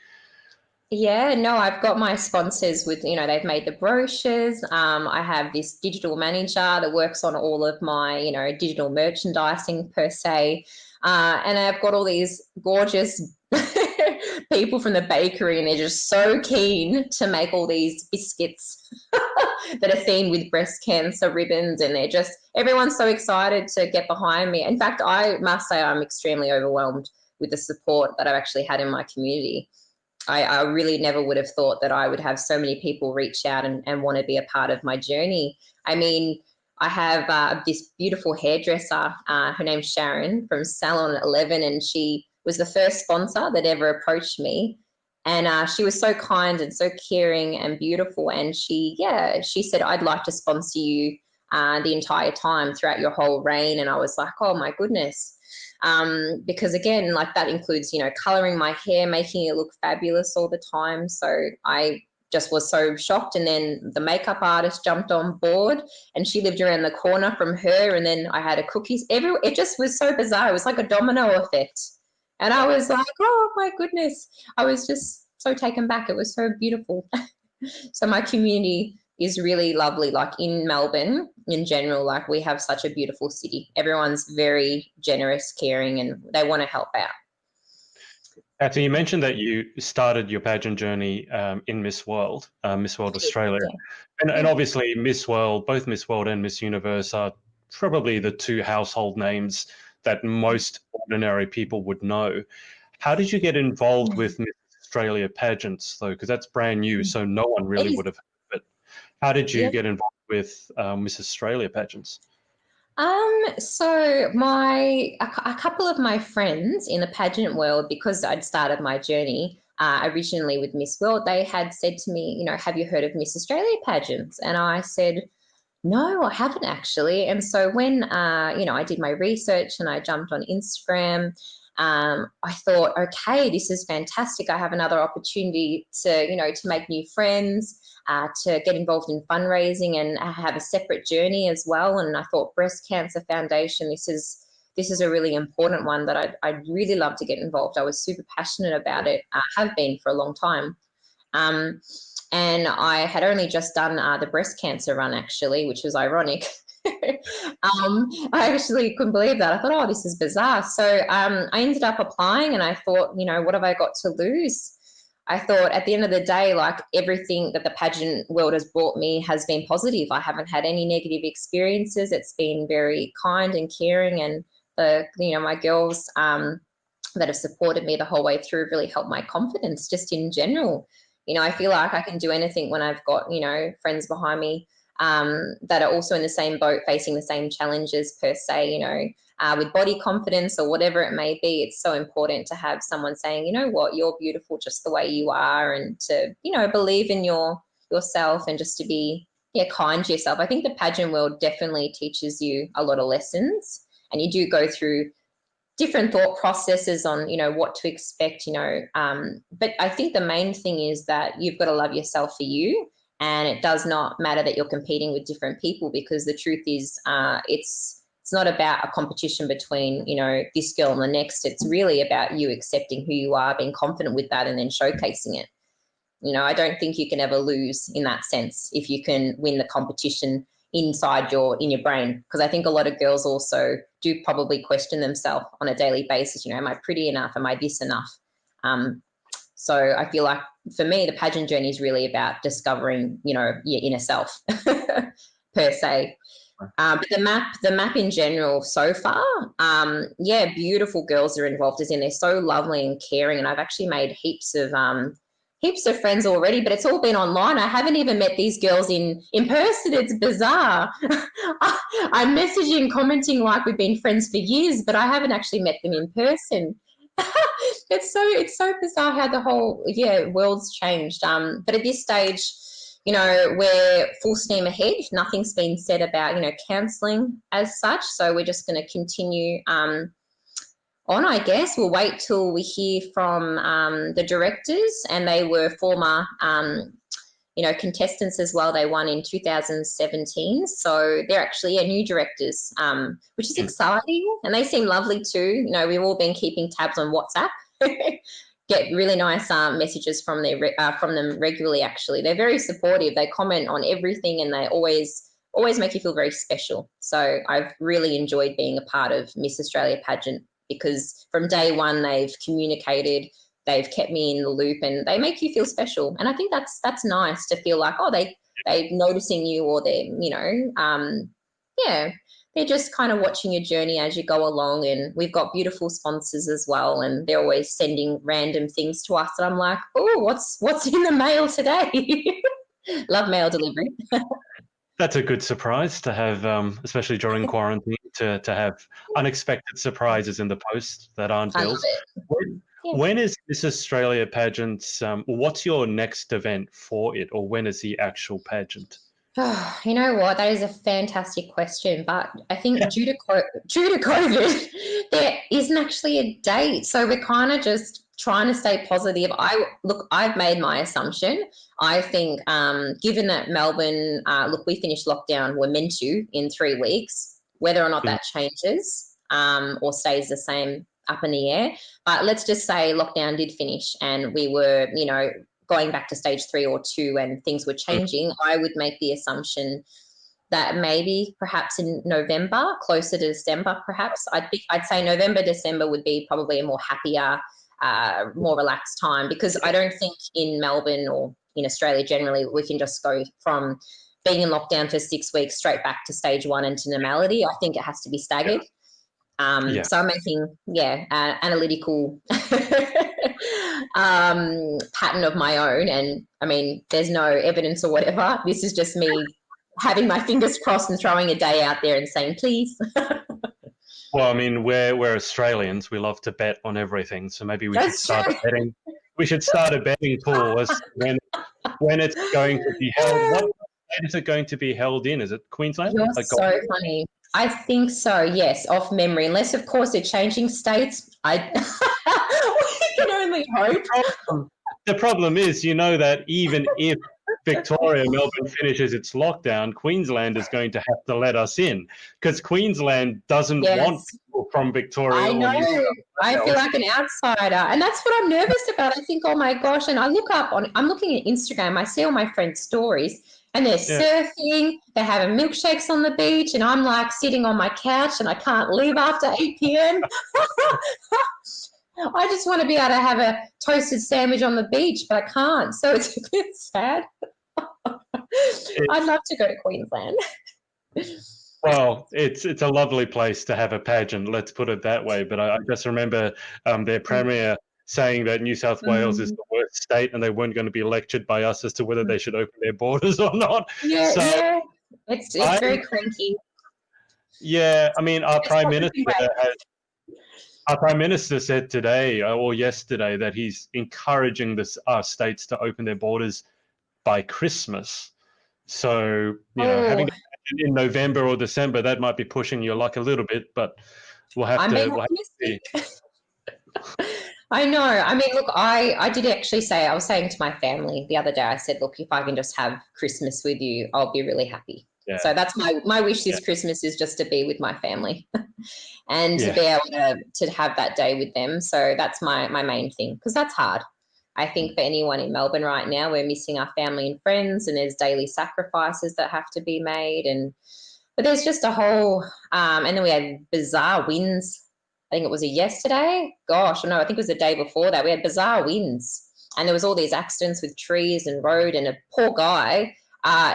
Yeah, no, I've got my sponsors with, they've made the brochures. I have this digital manager that works on all of my, digital merchandising per se. And I've got all these gorgeous people from the bakery, and they're just so keen to make all these biscuits that are themed with breast cancer ribbons, and everyone's so excited to get behind me. In fact, I must say I'm extremely overwhelmed with the support that I've actually had in my community. I really never would have thought that I would have so many people reach out and want to be a part of my journey. I mean, I have this beautiful hairdresser, her name's Sharon from Salon 11, and she was the first sponsor that ever approached me. And she was so kind and so caring and beautiful. And she said, I'd like to sponsor you the entire time throughout your whole reign. And I was like, oh my goodness. Because again, like that includes, coloring my hair, making it look fabulous all the time. So I just was so shocked. And then the makeup artist jumped on board, and she lived around the corner from her. And then I had a cookies. It just was so bizarre. It was like a domino effect. And I was like, oh my goodness. I was just so taken back. It was so beautiful. So my community is really lovely. Like in Melbourne in general, like we have such a beautiful city. Everyone's very generous, caring, and they want to help out. So you mentioned that you started your pageant journey in Miss World Australia. Yeah. And obviously Miss World, both Miss World and Miss Universe are probably the two household names that most ordinary people would know. How did you get involved with Miss Australia pageants, though? Because that's brand new, so no one really would have heard of it. How did you get involved with Miss Australia pageants? So a couple of my friends in the pageant world, because I'd started my journey originally with Miss World, they had said to me, you know, have you heard of Miss Australia pageants? And I said, no, I haven't actually. And so when, you know, I did my research and I jumped on Instagram, I thought, okay, this is fantastic. I have another opportunity to, you know, to make new friends, to get involved in fundraising and have a separate journey as well. And I thought Breast Cancer Foundation, this is a really important one that I'd really love to get involved. I was super passionate about it. I have been for a long time. And I had only just done the breast cancer run, actually, which was ironic. I actually couldn't believe that. I thought, oh, this is bizarre. So I ended up applying and I thought, you know, what have I got to lose? I thought at the end of the day, like everything that the pageant world has brought me has been positive. I haven't had any negative experiences. It's been very kind and caring, and you know, my girls that have supported me the whole way through really helped my confidence just in general. You know, I feel like I can do anything when I've got, you know, friends behind me that are also in the same boat, facing the same challenges per se, you know, with body confidence or whatever it may be. It's so important to have someone saying, you know what, you're beautiful just the way you are, and to, you know, believe in yourself and just to be, kind to yourself. I think the pageant world definitely teaches you a lot of lessons, and you do go through different thought processes on, you know, what to expect, you know, but I think the main thing is that you've got to love yourself for you, and it does not matter that you're competing with different people, because the truth is it's not about a competition between, you know, this girl and the next. It's really about you accepting who you are, being confident with that, and then showcasing it. You know, I don't think you can ever lose in that sense if you can win the competition in your brain, because I think a lot of girls also do probably question themselves on a daily basis. You know, am I pretty enough? Am I this enough? So I feel like for me, the pageant journey is really about discovering, you know, your inner self per se. But the map in general so far, beautiful girls are involved, as in they're so lovely and caring, and I've actually made heaps of friends already, but it's all been online. I haven't even met these girls in person. It's bizarre. I'm messaging, commenting like we've been friends for years, but I haven't actually met them in person. It's so bizarre how the whole world's changed. But at this stage, you know, we're full steam ahead. Nothing's been said about, you know, cancelling as such. So we're just going to continue on, I guess. We'll wait till we hear from the directors, and they were former, you know, contestants as well. They won in 2017. So they're actually new directors, which is exciting. And they seem lovely too. You know, we've all been keeping tabs on WhatsApp. Get really nice messages from them regularly, actually. They're very supportive. They comment on everything, and they always make you feel very special. So I've really enjoyed being a part of Miss Australia pageant, because from day one they've communicated, they've kept me in the loop, and they make you feel special. And I think that's nice to feel like, oh, they're noticing you, or they're, you know, they're just kind of watching your journey as you go along. And we've got beautiful sponsors as well, and they're always sending random things to us, and I'm like, oh, what's in the mail today? Love mail delivery. That's a good surprise to have, especially during quarantine, to have unexpected surprises in the post that aren't bills. When is this Australia pageant? What's your next event for it, or when is the actual pageant? Oh, you know what? That is a fantastic question, but I think due to COVID, there isn't actually a date. So we're kind of just trying to stay positive. I've made my assumption. I think, given that Melbourne, we finished lockdown, we're meant to in 3 weeks. Whether or not that changes or stays the same, up in the air. But let's just say lockdown did finish, and we were, you know, going back to stage 3 or 2, and things were changing. I would make the assumption that maybe perhaps in November, closer to December, perhaps. I'd say November, December would be probably a more happier, more relaxed time, because I don't think in Melbourne or in Australia generally we can just go from being in lockdown for 6 weeks straight back to stage 1 and to normality. I think it has to be staggered. So I'm making, analytical pattern of my own. And I mean, there's no evidence or whatever. This is just me having my fingers crossed and throwing a day out there and saying, please. Well, I mean, we're Australians. We love to bet on everything. So maybe we should start betting. We should start a betting pool as when it's going to be held. What state is it going to be held in? Is it Queensland? You're so funny. I think so, yes, off memory. Unless, of course, they're changing states. We can only hope. The problem is, that even if Victoria, Melbourne finishes its lockdown, Queensland is going to have to let us in because Queensland doesn't want people from Victoria. I know. I feel like an outsider. And that's what I'm nervous about. I think, oh my gosh. And I I'm looking at Instagram. I see all my friends' stories and they're surfing. They're having milkshakes on the beach. And I'm like sitting on my couch and I can't leave after 8 p.m. I just want to be able to have a toasted sandwich on the beach, but I can't. So it's a bit sad. I'd love to go to Queensland. Well, it's a lovely place to have a pageant, let's put it that way. But I just remember their premier saying that New South Wales is the worst state and they weren't going to be lectured by us as to whether they should open their borders or not. It's very cranky. Yeah, I mean, our Prime Minister said today or yesterday that he's encouraging our states to open their borders by Christmas. So, having it in November or December, that might be pushing your luck a little bit, but we'll have to see. I know. I mean, look, I did actually I was saying to my family the other day, I said, look, if I can just have Christmas with you, I'll be really happy. Yeah. So that's my wish this Christmas is just to be with my family and to be able to have that day with them. So that's my main thing, because that's hard. I think for anyone in Melbourne right now, we're missing our family and friends, and there's daily sacrifices that have to be made. But there's just a whole, and then we had bizarre winds. I think it was yesterday. Gosh, no, I think it was the day before that. We had bizarre winds, and there was all these accidents with trees and road, and a poor guy,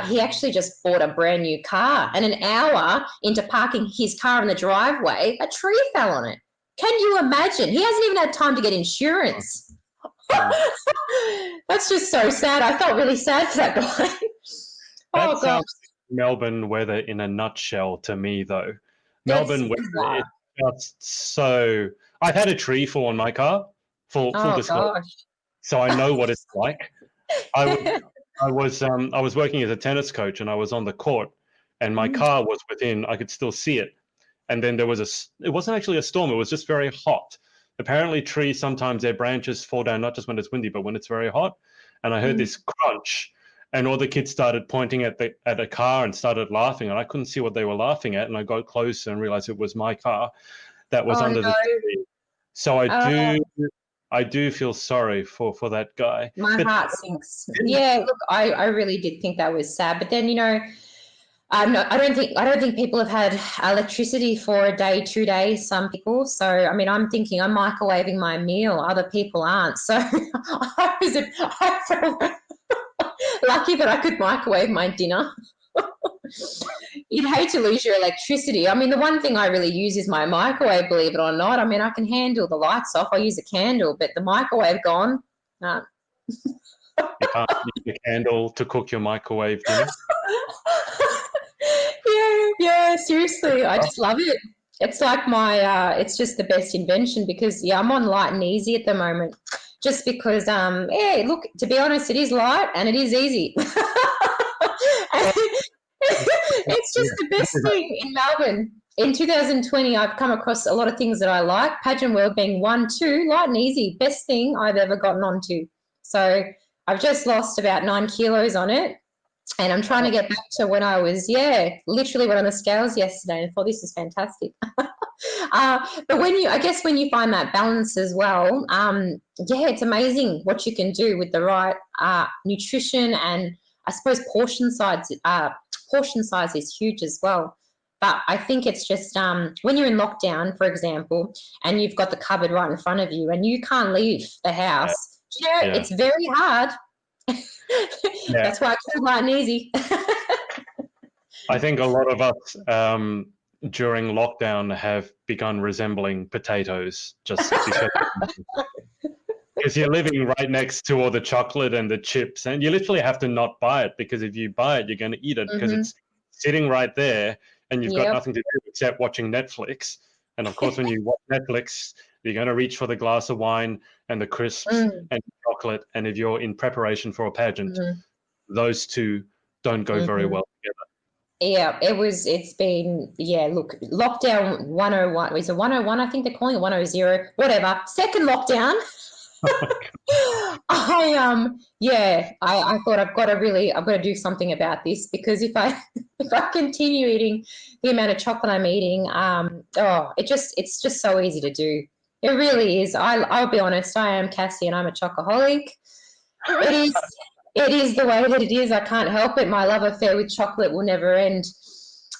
he actually just bought a brand new car, and an hour into parking his car in the driveway, a tree fell on it. Can you imagine? He hasn't even had time to get insurance. That's just so sad. I felt really sad for that guy. That sounds Melbourne weather in a nutshell to me, though. Melbourne weather is just so. I've had a tree fall on my car, full disclosure, so I know what it's like. I was working as a tennis coach, and I was on the court, and my car was within. I could still see it, and then there was it wasn't actually a storm. It was just very hot. Apparently trees, sometimes their branches fall down, not just when it's windy, but when it's very hot. And I heard this crunch, and all the kids started pointing at a car and started laughing. And I couldn't see what they were laughing at. And I got closer and realized it was my car that was under the tree. So I do feel sorry for that guy. My heart sinks. Yeah, look, I really did think that was sad. But then, I don't think people have had electricity for a day, 2 days, some people. So, I mean, I'm thinking I'm microwaving my meal. Other people aren't. So I felt lucky that I could microwave my dinner. You'd hate to lose your electricity. I mean, the one thing I really use is my microwave, believe it or not. I mean, I can handle the lights off. I use a candle, but the microwave gone, no. You can't use a candle to cook your microwave dinner? Yeah, seriously. I just love it. It's like it's just the best invention because, I'm on light and easy at the moment just because, look, to be honest, it is light and it is easy. It's just the best thing in Melbourne. In 2020, I've come across a lot of things that I like, pageant world being 1, 2, light and easy, best thing I've ever gotten onto. So I've just lost about 9 kilos on it. And I'm trying to get back to when I was, literally went on the scales yesterday and thought this is fantastic. But when you find that balance as well, it's amazing what you can do with the right nutrition, and I suppose portion size is huge as well. But I think it's just when you're in lockdown, for example, and you've got the cupboard right in front of you and you can't leave the house, it's very hard. That's why I call light and easy. I think a lot of us during lockdown have begun resembling potatoes just because you're living right next to all the chocolate and the chips, and you literally have to not buy it, because if you buy it, you're going to eat it because it's sitting right there and you've got nothing to do except watching Netflix. And of course, when you watch Netflix, you're going to reach for the glass of wine and the crisps and chocolate. And if you're in preparation for a pageant, those two don't go very well together. Yeah, it's been, look, lockdown 101, is it 101? I think they're calling it 100, whatever. Second lockdown. I thought I've got to do something about this, because if I continue eating the amount of chocolate I'm eating, it's just so easy to do. It really is. I'll be honest, I am Cassie and I'm a chocoholic. It is the way that it is. I can't help it. My love affair with chocolate will never end.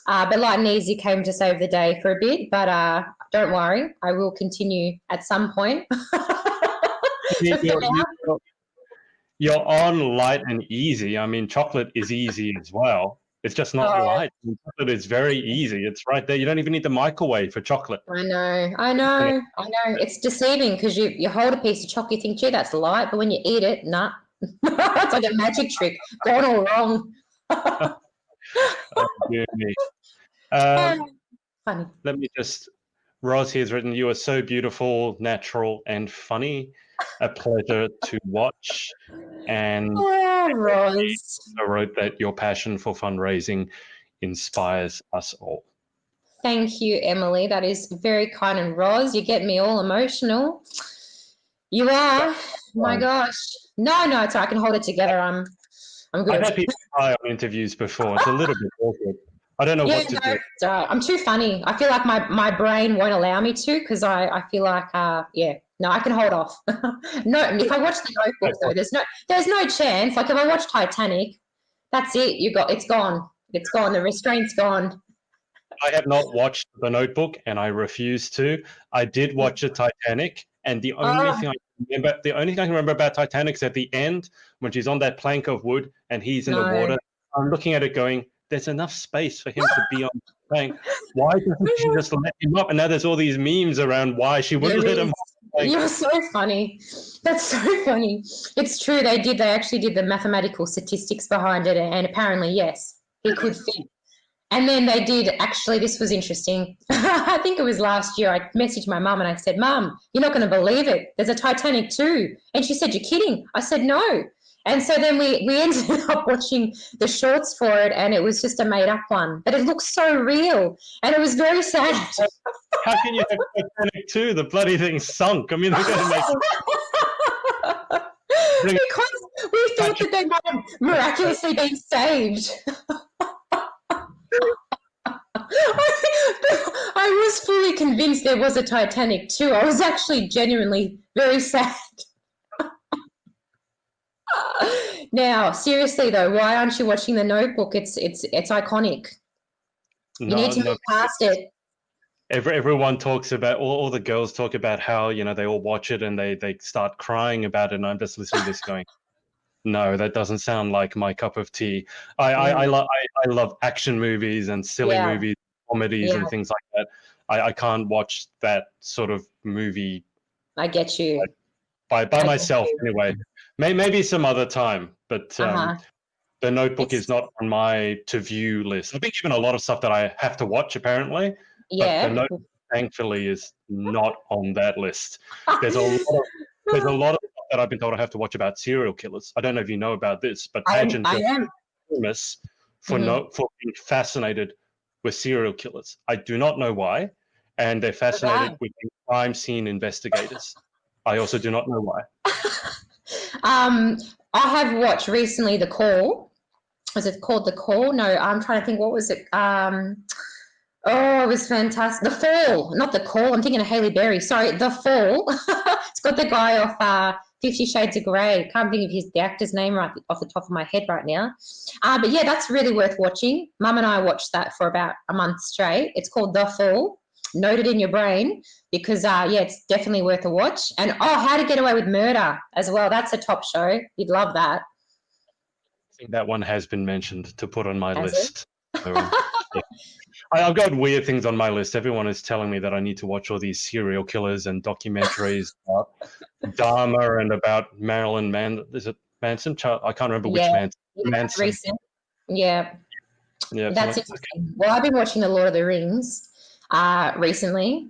But Light and Easy came to save the day for a bit. But don't worry, I will continue at some point. You're on Light and Easy. I mean, chocolate is easy as well. It's just not light. Chocolate is very easy. It's right there. You don't even need the microwave for chocolate. I know. It's deceiving, because you hold a piece of chocolate, you think, gee, that's light. But when you eat it, nah. It's like a magic trick. Gone all wrong. Oh, dear me. Funny. Let me just... Roz here has written, "You are so beautiful, natural, and funny. A pleasure to watch." And Roz. I wrote that your passion for fundraising inspires us all. Thank you, Emily. That is very kind. And Roz, you get me all emotional. You are. My gosh. No, it's all right. I can hold it together. I'm good. I've had people cry on interviews before. It's a little bit awkward. I don't know what to do. I'm too funny. I feel like my brain won't allow me to, because I feel like, I can hold off. No, if I watch The Notebook, though, there's no chance. Like, if I watch Titanic, that's it. It's gone. It's gone. The restraint's gone. I have not watched The Notebook, and I refuse to. I did watch the Titanic, and the only thing I can remember about Titanic is at the end, when she's on that plank of wood and he's in the water. I'm looking at it going, there's enough space for him to be on the plank. Why doesn't she just let him up? And now there's all these memes around why she wouldn't let him up. You're so funny. That's so funny. It's true. They actually did the mathematical statistics behind it, and apparently, yes, he could fit. And then they did, actually, this was interesting. I think it was last year. I messaged my mum and I said, "Mum, you're not going to believe it. There's a Titanic 2. And she said, "You're kidding." I said, "No." And so then we ended up watching the shorts for it, and it was just a made-up one. But it looks so real, and it was very sad. How can you have Titanic 2? The bloody thing sunk. I mean, they're going to make... Because we thought that they might have miraculously been saved. I was fully convinced there was a Titanic 2. I was actually genuinely very sad. Now, seriously though, why aren't you watching The Notebook? It's iconic. You need to move past it. Everyone talks about, all the girls talk about how, they all watch it and they start crying about it, and I'm just listening to this going, no, that doesn't sound like my cup of tea. I love action movies and silly movies, comedies and things like that. I can't watch that sort of movie. I get you. By myself, anyway. Maybe some other time, but The Notebook is not on my to-view list. I've been given a lot of stuff that I have to watch, apparently. Yeah. But The Notebook, thankfully, is not on that list. There's a lot of stuff that I've been told I have to watch about serial killers. I don't know if you know about this, but pageants are famous for being fascinated with serial killers. I do not know why, and they're fascinated with crime scene investigators. I also do not know why. I have watched recently The Call. Was it called The Call? No, I'm trying to think. What was it? It was fantastic. The Fall, not The Call. I'm thinking of Halle Berry. Sorry, The Fall. It's got the guy off 50 Shades of Grey. Can't think of the actor's name right off the top of my head right now. But yeah, that's really worth watching. Mum and I watched that for about a month straight. It's called The Fall. Note it in your brain, because it's definitely worth a watch. And How to Get Away with Murder as well. That's a top show. You'd love that. I think that one has been mentioned to put on my list. So, I've got weird things on my list. Everyone is telling me that I need to watch all these serial killers and documentaries about Dharma and about Marilyn Is it Manson? I can't remember which Yeah, Manson. yeah, Manson. recent. Yeah, Yeah, that's like, interesting. Well, I've been watching The Lord of the Rings recently.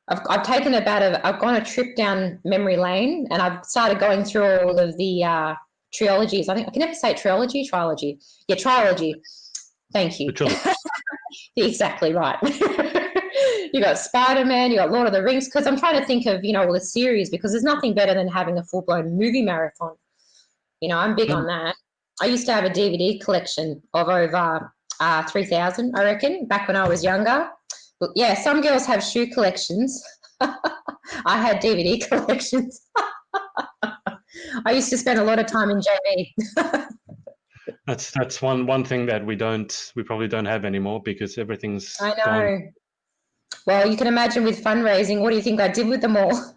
I've taken I've gone a trip down memory lane, and I've started going through all of the trilogies. I think I can never say trilogy. Yeah, trilogy. Thank you. the trilogy. Exactly right. You got Spider-Man, you got Lord of the Rings, because I'm trying to think of, all the series, because there's nothing better than having a full-blown movie marathon. I'm big on that. I used to have a DVD collection of over 3,000, I reckon, back when I was younger. But yeah, some girls have shoe collections. I had DVD collections. I used to spend a lot of time in JB. That's one thing that we probably don't have anymore because everything's I know. gone. Well, you can imagine with fundraising, what do you think I did with them all?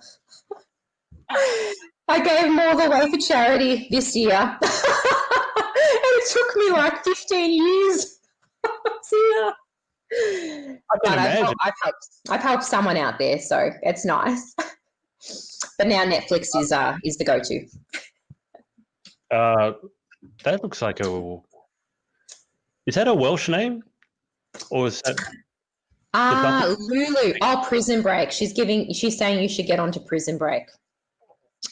I gave them all away for charity this year. And it took me like 15 years. Yeah. I can imagine. I've helped someone out there, so it's nice. But now Netflix is the go-to. That looks like is that a Welsh name? Or is that Lulu. Oh, Prison Break. She's saying you should get onto Prison Break.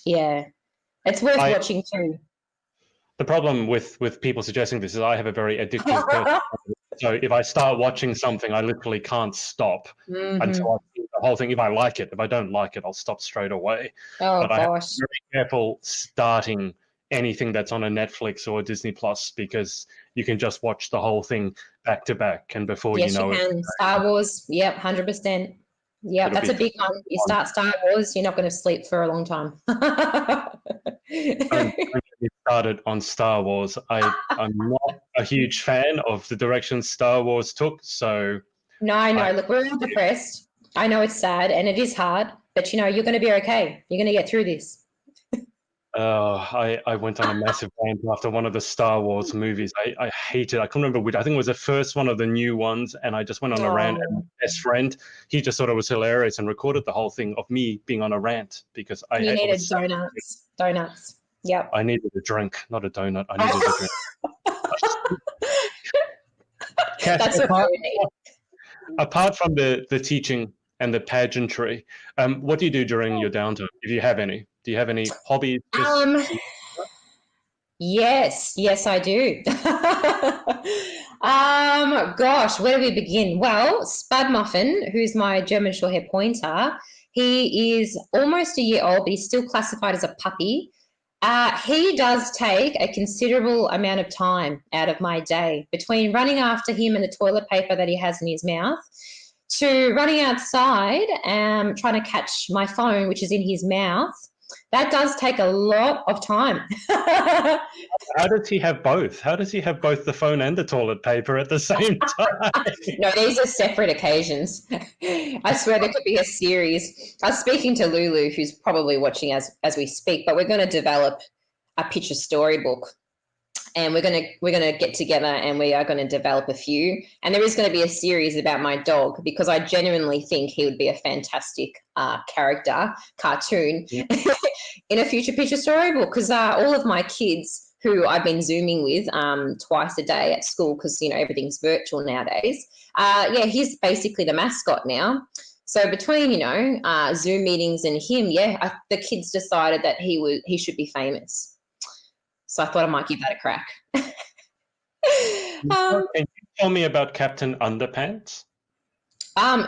Yeah. It's worth watching too. The problem with people suggesting this is I have a very addictive personality. So if I start watching something, I literally can't stop until I see the whole thing. If I like it, if I don't like it, I'll stop straight away. Oh, but gosh. I have to be very careful starting anything that's on a Netflix or Disney Plus because you can just watch the whole thing back to back, and before you know it, Star Wars. Yep, 100%. Yeah, that's a big one. You start Star Wars, you're not going to sleep for a long time. Don't get me started on Star Wars. I'm not a huge fan of the direction Star Wars took. So no, I know. Look, we're all depressed. I know it's sad and it is hard, but you're going to be okay. You're going to get through this. I went on a massive rant after one of the Star Wars movies. I hated it. I can't remember which. I think it was the first one of the new ones, and I just went on a rant. And my best friend, he just thought it was hilarious and recorded the whole thing of me being on a rant because you needed donuts. Yep. I needed a drink, not a donut. I needed a drink. That's what we need. Apart from the teaching and the pageantry, what do you do during your downtime, if you have any? Do you have any hobbies? Yes, I do. Gosh, where do we begin? Well, Spud Muffin, who's my German Shorthair pointer, he is almost a year old, but he's still classified as a puppy. He does take a considerable amount of time out of my day between running after him and the toilet paper that he has in his mouth to running outside and trying to catch my phone, which is in his mouth. That does take a lot of time. How does he have both? How does he have both the phone and the toilet paper at the same time? No, these are separate occasions. I swear there could be a series. I was speaking to Lulu, who's probably watching as we speak, but we're going to develop a picture storybook. And we're gonna get together and we are going to develop a few. And there is going to be a series about my dog because I genuinely think he would be a fantastic character, cartoon, in a future picture storybook. Because all of my kids who I've been Zooming with twice a day at school because, everything's virtual nowadays. He's basically the mascot now. So between, Zoom meetings and him, the kids decided that he should be famous. So I thought I might give that a crack. Can you tell me about Captain Underpants?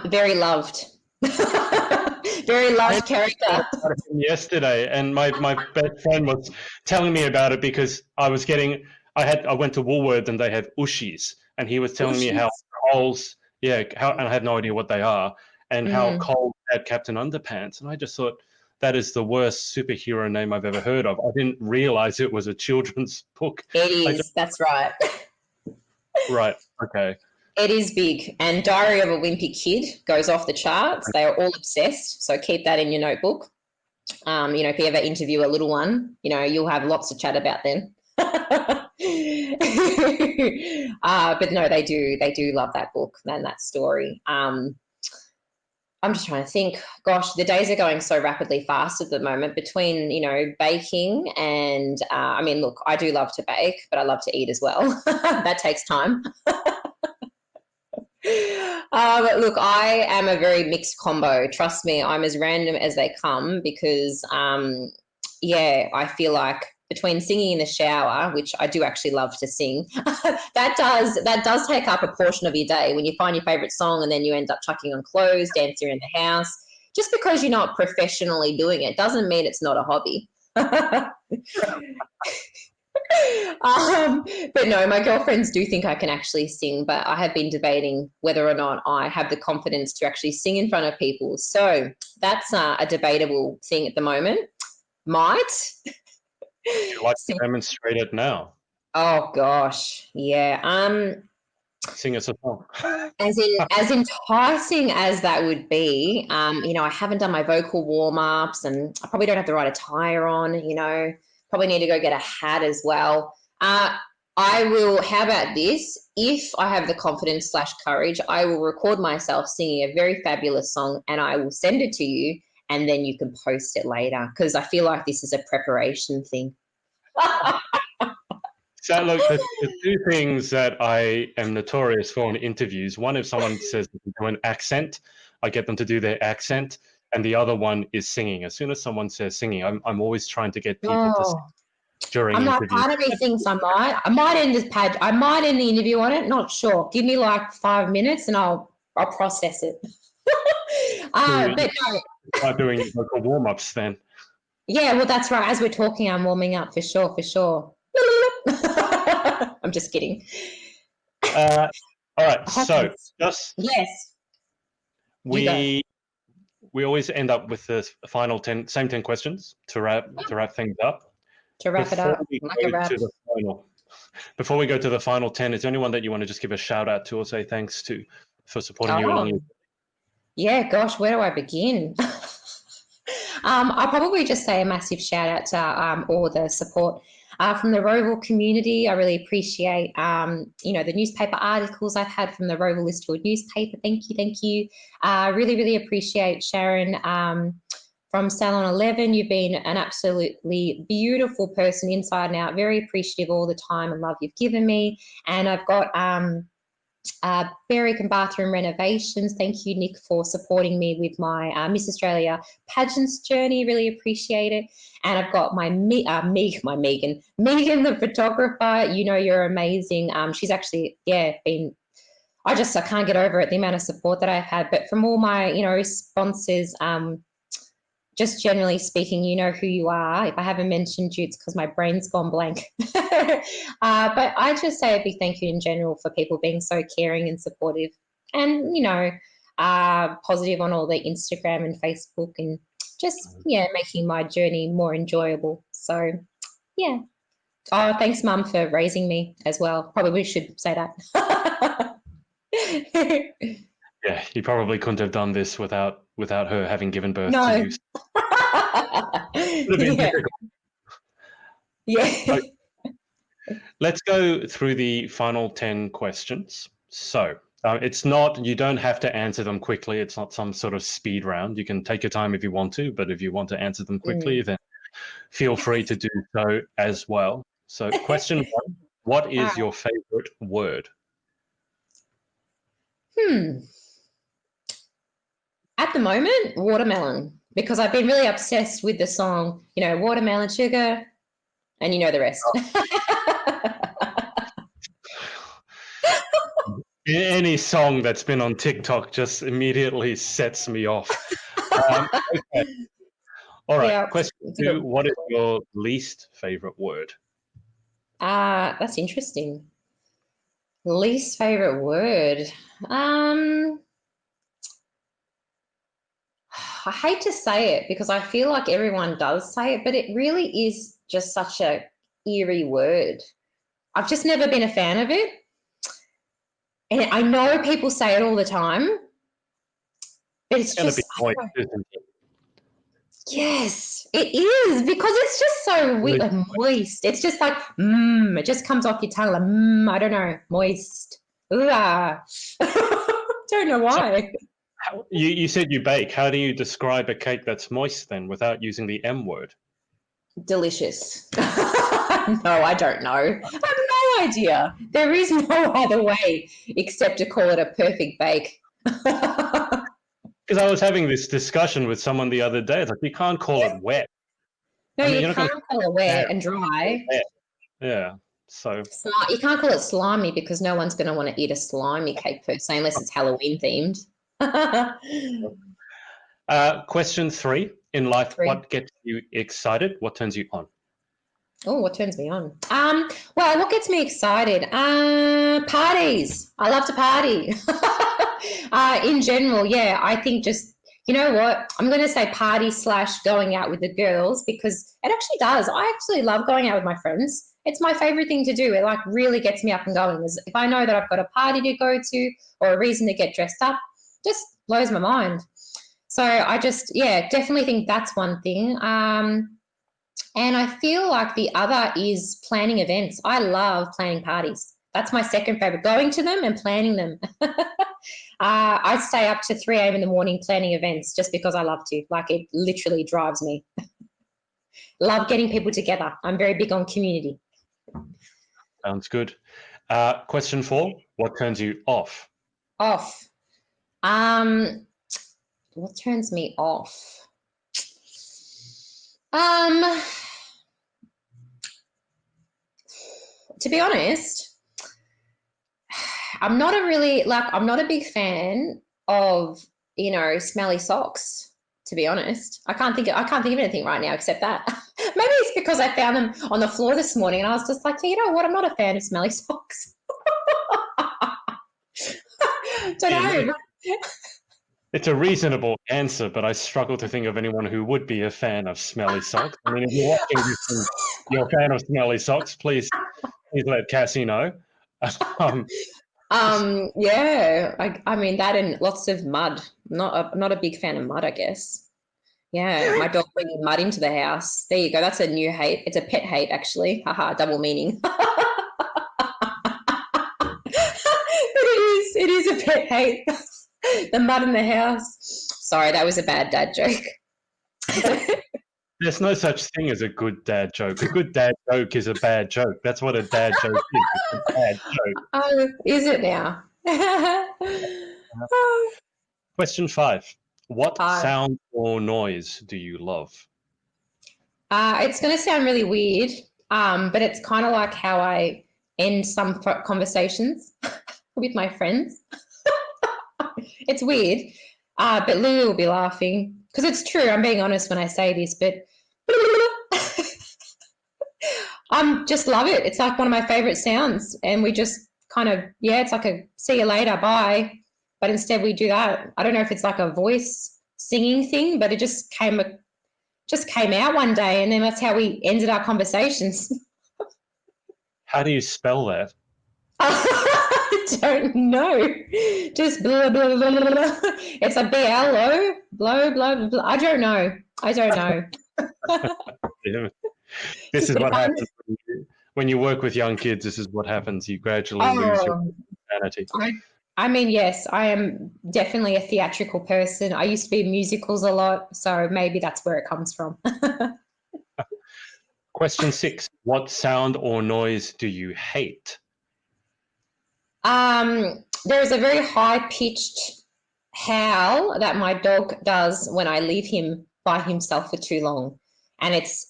Very loved. Very loved character. Yesterday, and my best friend was telling me about it because I went to Woolworths and they have Ushies, and he was telling me how Coles, and I had no idea what they are, and how Coles had Captain Underpants, and I just thought, that is the worst superhero name I've ever heard of. I didn't realize it was a children's book. It is. That's right. Right. Okay. It is big. And Diary of a Wimpy Kid goes off the charts. They are all obsessed. So keep that in your notebook. If you ever interview a little one, you'll have lots to chat about then. But no, they do love that book and that story. I'm just trying to think. Gosh, the days are going so rapidly fast at the moment between, baking and, I mean, look, I do love to bake, but I love to eat as well. That takes time. But look, I am a very mixed combo. Trust me, I'm as random as they come because, I feel like between singing in the shower, which I do actually love to sing, that does take up a portion of your day when you find your favorite song and then you end up chucking on clothes, dancing around the house. Just because you're not professionally doing it doesn't mean it's not a hobby. But no, my girlfriends do think I can actually sing, but I have been debating whether or not I have the confidence to actually sing in front of people. So that's a debatable thing at the moment. Might. You'd like to demonstrate it now? Oh gosh, yeah. Sing us a song. As enticing as that would be, I haven't done my vocal warm-ups and I probably don't have the right attire on, probably need to go get a hat as well. I will, how about this? If I have the confidence / courage, I will record myself singing a very fabulous song and I will send it to you and then you can post it later because I feel like this is a preparation thing. So look, the two things that I am notorious for in interviews, one, if someone says they can do an accent, I get them to do their accent. And the other one is singing. As soon as someone says singing, I'm always trying to get people to sing during interviews. Part of me thinks I might end the interview on it, not sure. Give me like 5 minutes and I'll process it. But no. Start doing vocal warm-ups then. Yeah, well, that's right. As we're talking, I'm warming up for sure. I'm just kidding. All right. So just yes, we always end up with the final 10 questions to wrap things up. To wrap it up, before we go to the final 10, is there anyone that you want to just give a shout out to or say thanks to for supporting you along your? Yeah, gosh, where do I begin? I'll probably just say a massive shout out to all the support from the Roval community. I really appreciate, the newspaper articles I've had from the Roval Listwood newspaper. Thank you. Really, really appreciate Sharon from Salon 11. You've been an absolutely beautiful person inside and out. Very appreciative all the time and love you've given me. And I've got Berwick and Bathroom Renovations. Thank you, Nick, for supporting me with my Miss Australia Pageants journey. Really appreciate it. And I've got my Megan, the photographer. You're amazing. She's actually, been. I can't get over it, the amount of support that I've had. But from all my, sponsors, just generally speaking, you know who you are. If I haven't mentioned you, it's because my brain's gone blank. But I just say a big thank you in general for people being so caring and supportive and, positive on all the Instagram and Facebook and just, making my journey more enjoyable. So, yeah. Oh, thanks, Mum, for raising me as well. Probably should say that. Yeah, you probably couldn't have done this without her having given birth to you. Yeah. Let's go through the final 10 questions. So it's not, you don't have to answer them quickly. It's not some sort of speed round. You can take your time if you want to, but if you want to answer them quickly, then feel free to do so as well. So question 1, what is your favorite word? At the moment, watermelon, because I've been really obsessed with the song, Watermelon Sugar, and the rest. Any song that's been on TikTok just immediately sets me off. Okay. All right. Yeah. Question 2, what is your least favorite word? That's interesting. Least favorite word. I hate to say it because I feel like everyone does say it, but it really is just such a eerie word. I've just never been a fan of it. And I know people say it all the time, but it's just Yes, it is, because it's just so Really? like moist. It's just like, it just comes off your tongue like, I don't know, moist. Ooh, ah. Don't know So why. you said you bake. How do you describe a cake that's moist then without using the M word? Delicious. No, I don't know. I have no idea. There is no other way except to call it a perfect bake. Because I was having this discussion with someone the other day. It's like, you can't call it wet. No, I mean, you you're not going to can't call it call wet it and dry. wet. Yeah. So, You can't call it slimy because no one's going to want to eat a slimy cake per se unless it's Halloween themed. question 3 in life: Three. what gets you excited? What turns you on? Oh, what turns me on? Well, what gets me excited? Parties. I love to party. In general, yeah. I think just, you know what? I'm going to say party / going out with the girls, because it actually does. I actually love going out with my friends. It's my favorite thing to do. It like really gets me up and going. If I know that I've got a party to go to or a reason to get dressed up, just blows my mind. So I just, yeah, definitely think that's one thing. And I feel like the other is planning events. I love planning parties. That's my second favorite, going to them and planning them. I stay up to 3 a.m. in the morning planning events just because I love to. Like, it literally drives me. Love getting people together. I'm very big on community. Sounds good. Question 4: what turns you off? Off. Um, what turns me off? To be honest, I'm not a big fan of, smelly socks, to be honest. I can't think of anything right now except that. Maybe it's because I found them on the floor this morning and I was just like, yeah, you know what? I'm not a fan of smelly socks. Don't know. It's a reasonable answer, but I struggle to think of anyone who would be a fan of smelly socks. I mean, if you're watching this and you're a fan of smelly socks, please let Cassie know. Um, Yeah, I mean that and lots of mud. Not a big fan of mud, I guess. Yeah, my dog bringing mud into the house. There you go. That's a new hate. It's a pet hate, actually. Haha, double meaning. It is a pet hate. The mud in the house. Sorry, that was a bad dad joke. there's no such thing as a good dad joke. A good dad joke is a bad joke. That's what a dad joke is. It's a bad joke. Oh, is it now? Question 5: what Hi. sound or noise do you love? It's going to sound really weird, but it's kind of like how I end some conversations with my friends. It's weird, but Lulu will be laughing because it's true. I'm being honest when I say this, but I just love it. It's like one of my favorite sounds, and we just kind of, yeah, it's like a see you later, bye. But instead we do that. I don't know if it's like a voice singing thing, but it just came out one day, and then that's how we ended our conversations. How do you spell that? I don't know. Just blah, blah, blah, blah, blah. It's a BLO, blah, blah, blah. I don't know. This Just is a what fun. happens when you work with young kids. This is what happens. You gradually lose your Oh, sanity. I mean, yes, I am definitely a theatrical person. I used to be in musicals a lot, so maybe that's where it comes from. Question 6: what sound or noise do you hate? There's a very high-pitched howl that my dog does when I leave him by himself for too long, and it's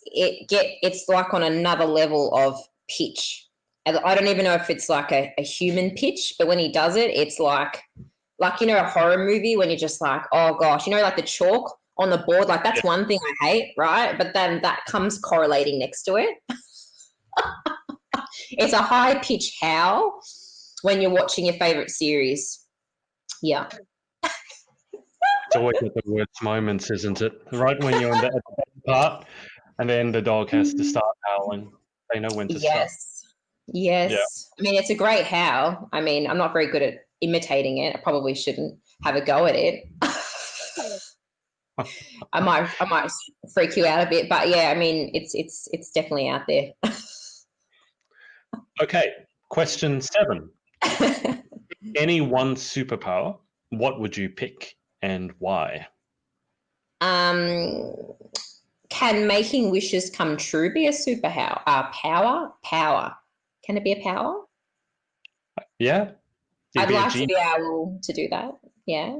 like on another level of pitch. And I don't even know if it's like a human pitch, but when he does it, it's like a horror movie when you're just like, oh gosh, like the chalk on the board, like that's one thing I hate, right? But then that comes correlating next to it. It's a high pitch howl when you're watching your favorite series. Yeah. It's always at the worst moments, isn't it? Right when you're in the part, and then the dog has to start howling. They know when to stop. Yes. Yeah. I mean, it's a great howl. I mean, I'm not very good at imitating it. I probably shouldn't have a go at it. I might freak you out a bit, but yeah, I mean, it's definitely out there. Okay, question 7. Any one superpower, what would you pick and why? Can making wishes come true be a superpower? Power. Can it be a power? Yeah, I'd like to be able to do that. Yeah.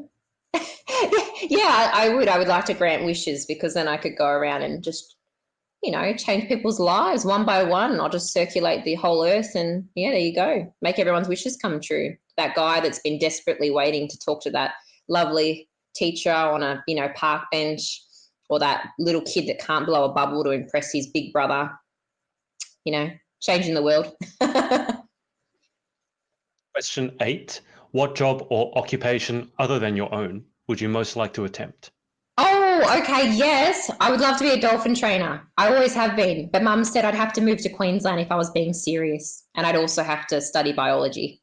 Yeah, I would. I would like to grant wishes because then I could go around and just, change people's lives one by one. I'll just circulate the whole earth and yeah, there you go. Make everyone's wishes come true. That guy that's been desperately waiting to talk to that lovely teacher on a, park bench, or that little kid that can't blow a bubble to impress his big brother, changing the world. Question 8. What job or occupation other than your own would you most like to attempt? Oh, okay, yes. I would love to be a dolphin trainer. I always have been. But Mum said I'd have to move to Queensland if I was being serious. And I'd also have to study biology.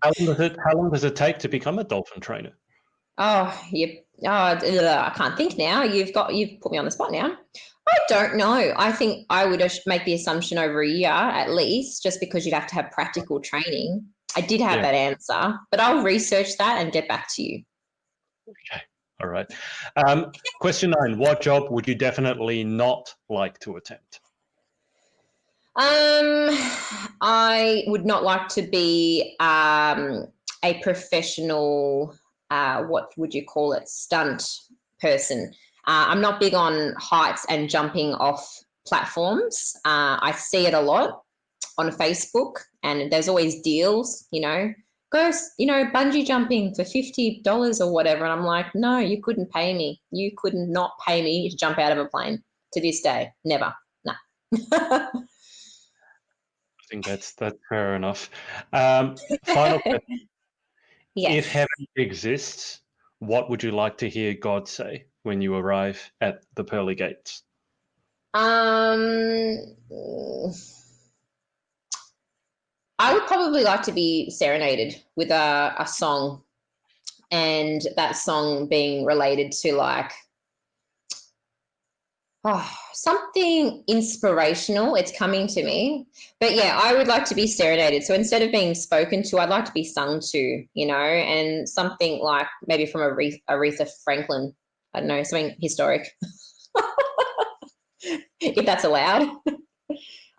How long does it take to become a dolphin trainer? I can't think now. You've put me on the spot now. I don't know. I think I would make the assumption over a year at least, just because you'd have to have practical training. I did have that answer, but I'll research that and get back to you. Okay. All right. Question 9. What job would you definitely not like to attempt? I would not like to be a professional, what would you call it, stunt person. I'm not big on heights and jumping off platforms. I see it a lot on Facebook, and there's always deals, go, bungee jumping for $50 or whatever. And I'm like, no, you couldn't pay me. You could not pay me to jump out of a plane to this day. Never. No. I think that's fair enough. Final question. Yes. If heaven exists, what would you like to hear God say when you arrive at the pearly gates? I would probably like to be serenaded with a song, and that song being related to something inspirational. It's coming to me. But yeah, I would like to be serenaded. So instead of being spoken to, I'd like to be sung to, and something like maybe from Aretha Franklin. I don't know, something historic. If that's allowed.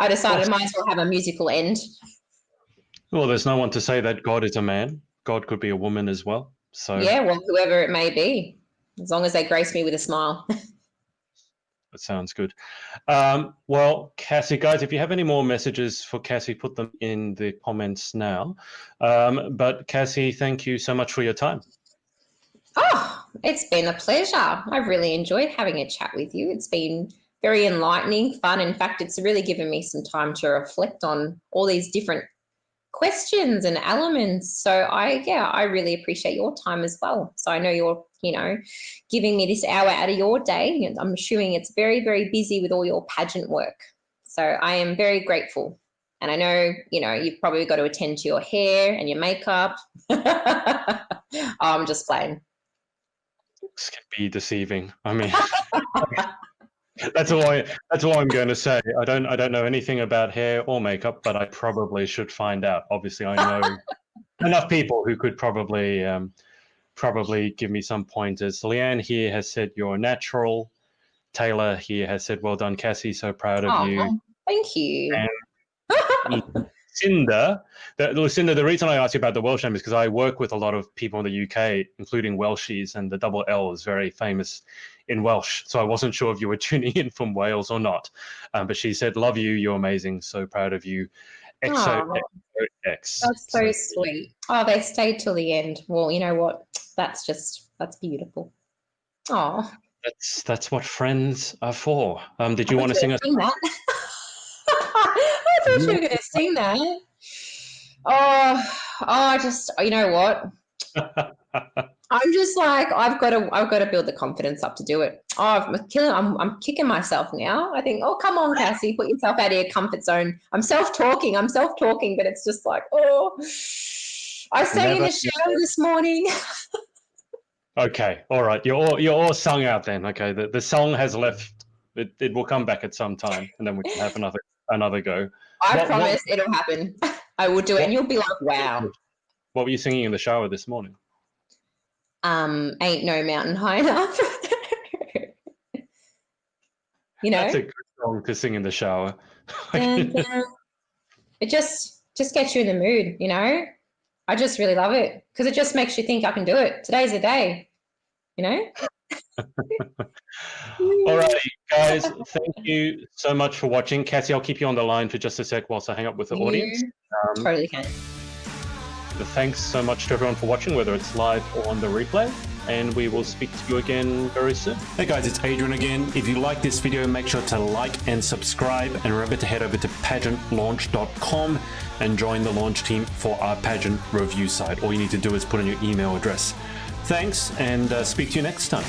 I decided I might as well have a musical end. Well, there's no one to say that God is a man. God could be a woman as well. So yeah, well, whoever it may be, as long as they grace me with a smile. that sounds good. Well, Cassie, guys, if you have any more messages for Cassie, put them in the comments now. But Cassie, thank you so much for your time. Oh, it's been a pleasure. I've really enjoyed having a chat with you. It's been very enlightening, fun. In fact, it's really given me some time to reflect on all these different questions and elements. So I really appreciate your time as well. So I know you're, giving me this hour out of your day. I'm assuming it's very, very busy with all your pageant work. So I am very grateful. And I know, you've probably got to attend to your hair and your makeup. I'm just playing. This can be deceiving. I mean, that's all I'm going to say. I don't know anything about hair or makeup, but I probably should find out. Obviously, I know enough people who could probably give me some pointers. Leanne here has said you're natural. Taylor here has said, well done, Cassie. So proud of you. Thank you. And Lucinda, the reason I asked you about the Welsh name is because I work with a lot of people in the UK, including Welshies, and the double L is very famous in Welsh. So I wasn't sure if you were tuning in from Wales or not. But she said, love you. You're amazing. So proud of you. XOXOX. That's so sweet. Oh, they stayed till the end. Well, you know what? That's beautiful. Oh, that's what friends are for. Did you want to sing that? I thought you were going to sing that. You know what? I'm just like, I've got to build the confidence up to do it. Oh, I'm kicking myself now. I think, oh, come on, Cassie, put yourself out of your comfort zone. I'm self-talking, but it's just like, oh, I sang in the shower this morning. Okay, all right. You're all sung out then. Okay, the song has left. It will come back at some time, and then we can have another go. I promise it'll happen. I will do it, and you'll be like, "Wow." What were you singing in the shower this morning? Ain't no mountain high enough. You know, that's a good song to sing in the shower. It just gets you in the mood. You know, I just really love it because it just makes you think I can do it. Today's the day. You know. All righty, guys. Thank you so much for watching. Cassie, I'll keep you on the line for just a sec whilst I hang up with the audience. Totally can. Thanks so much to everyone for watching, whether it's live or on the replay. And we will speak to you again very soon. Hey guys, it's Adrian again. If you like this video, make sure to like and subscribe. And remember to head over to pageantlaunch.com and join the launch team for our pageant review site. All you need to do is put in your email address. Thanks, and speak to you next time.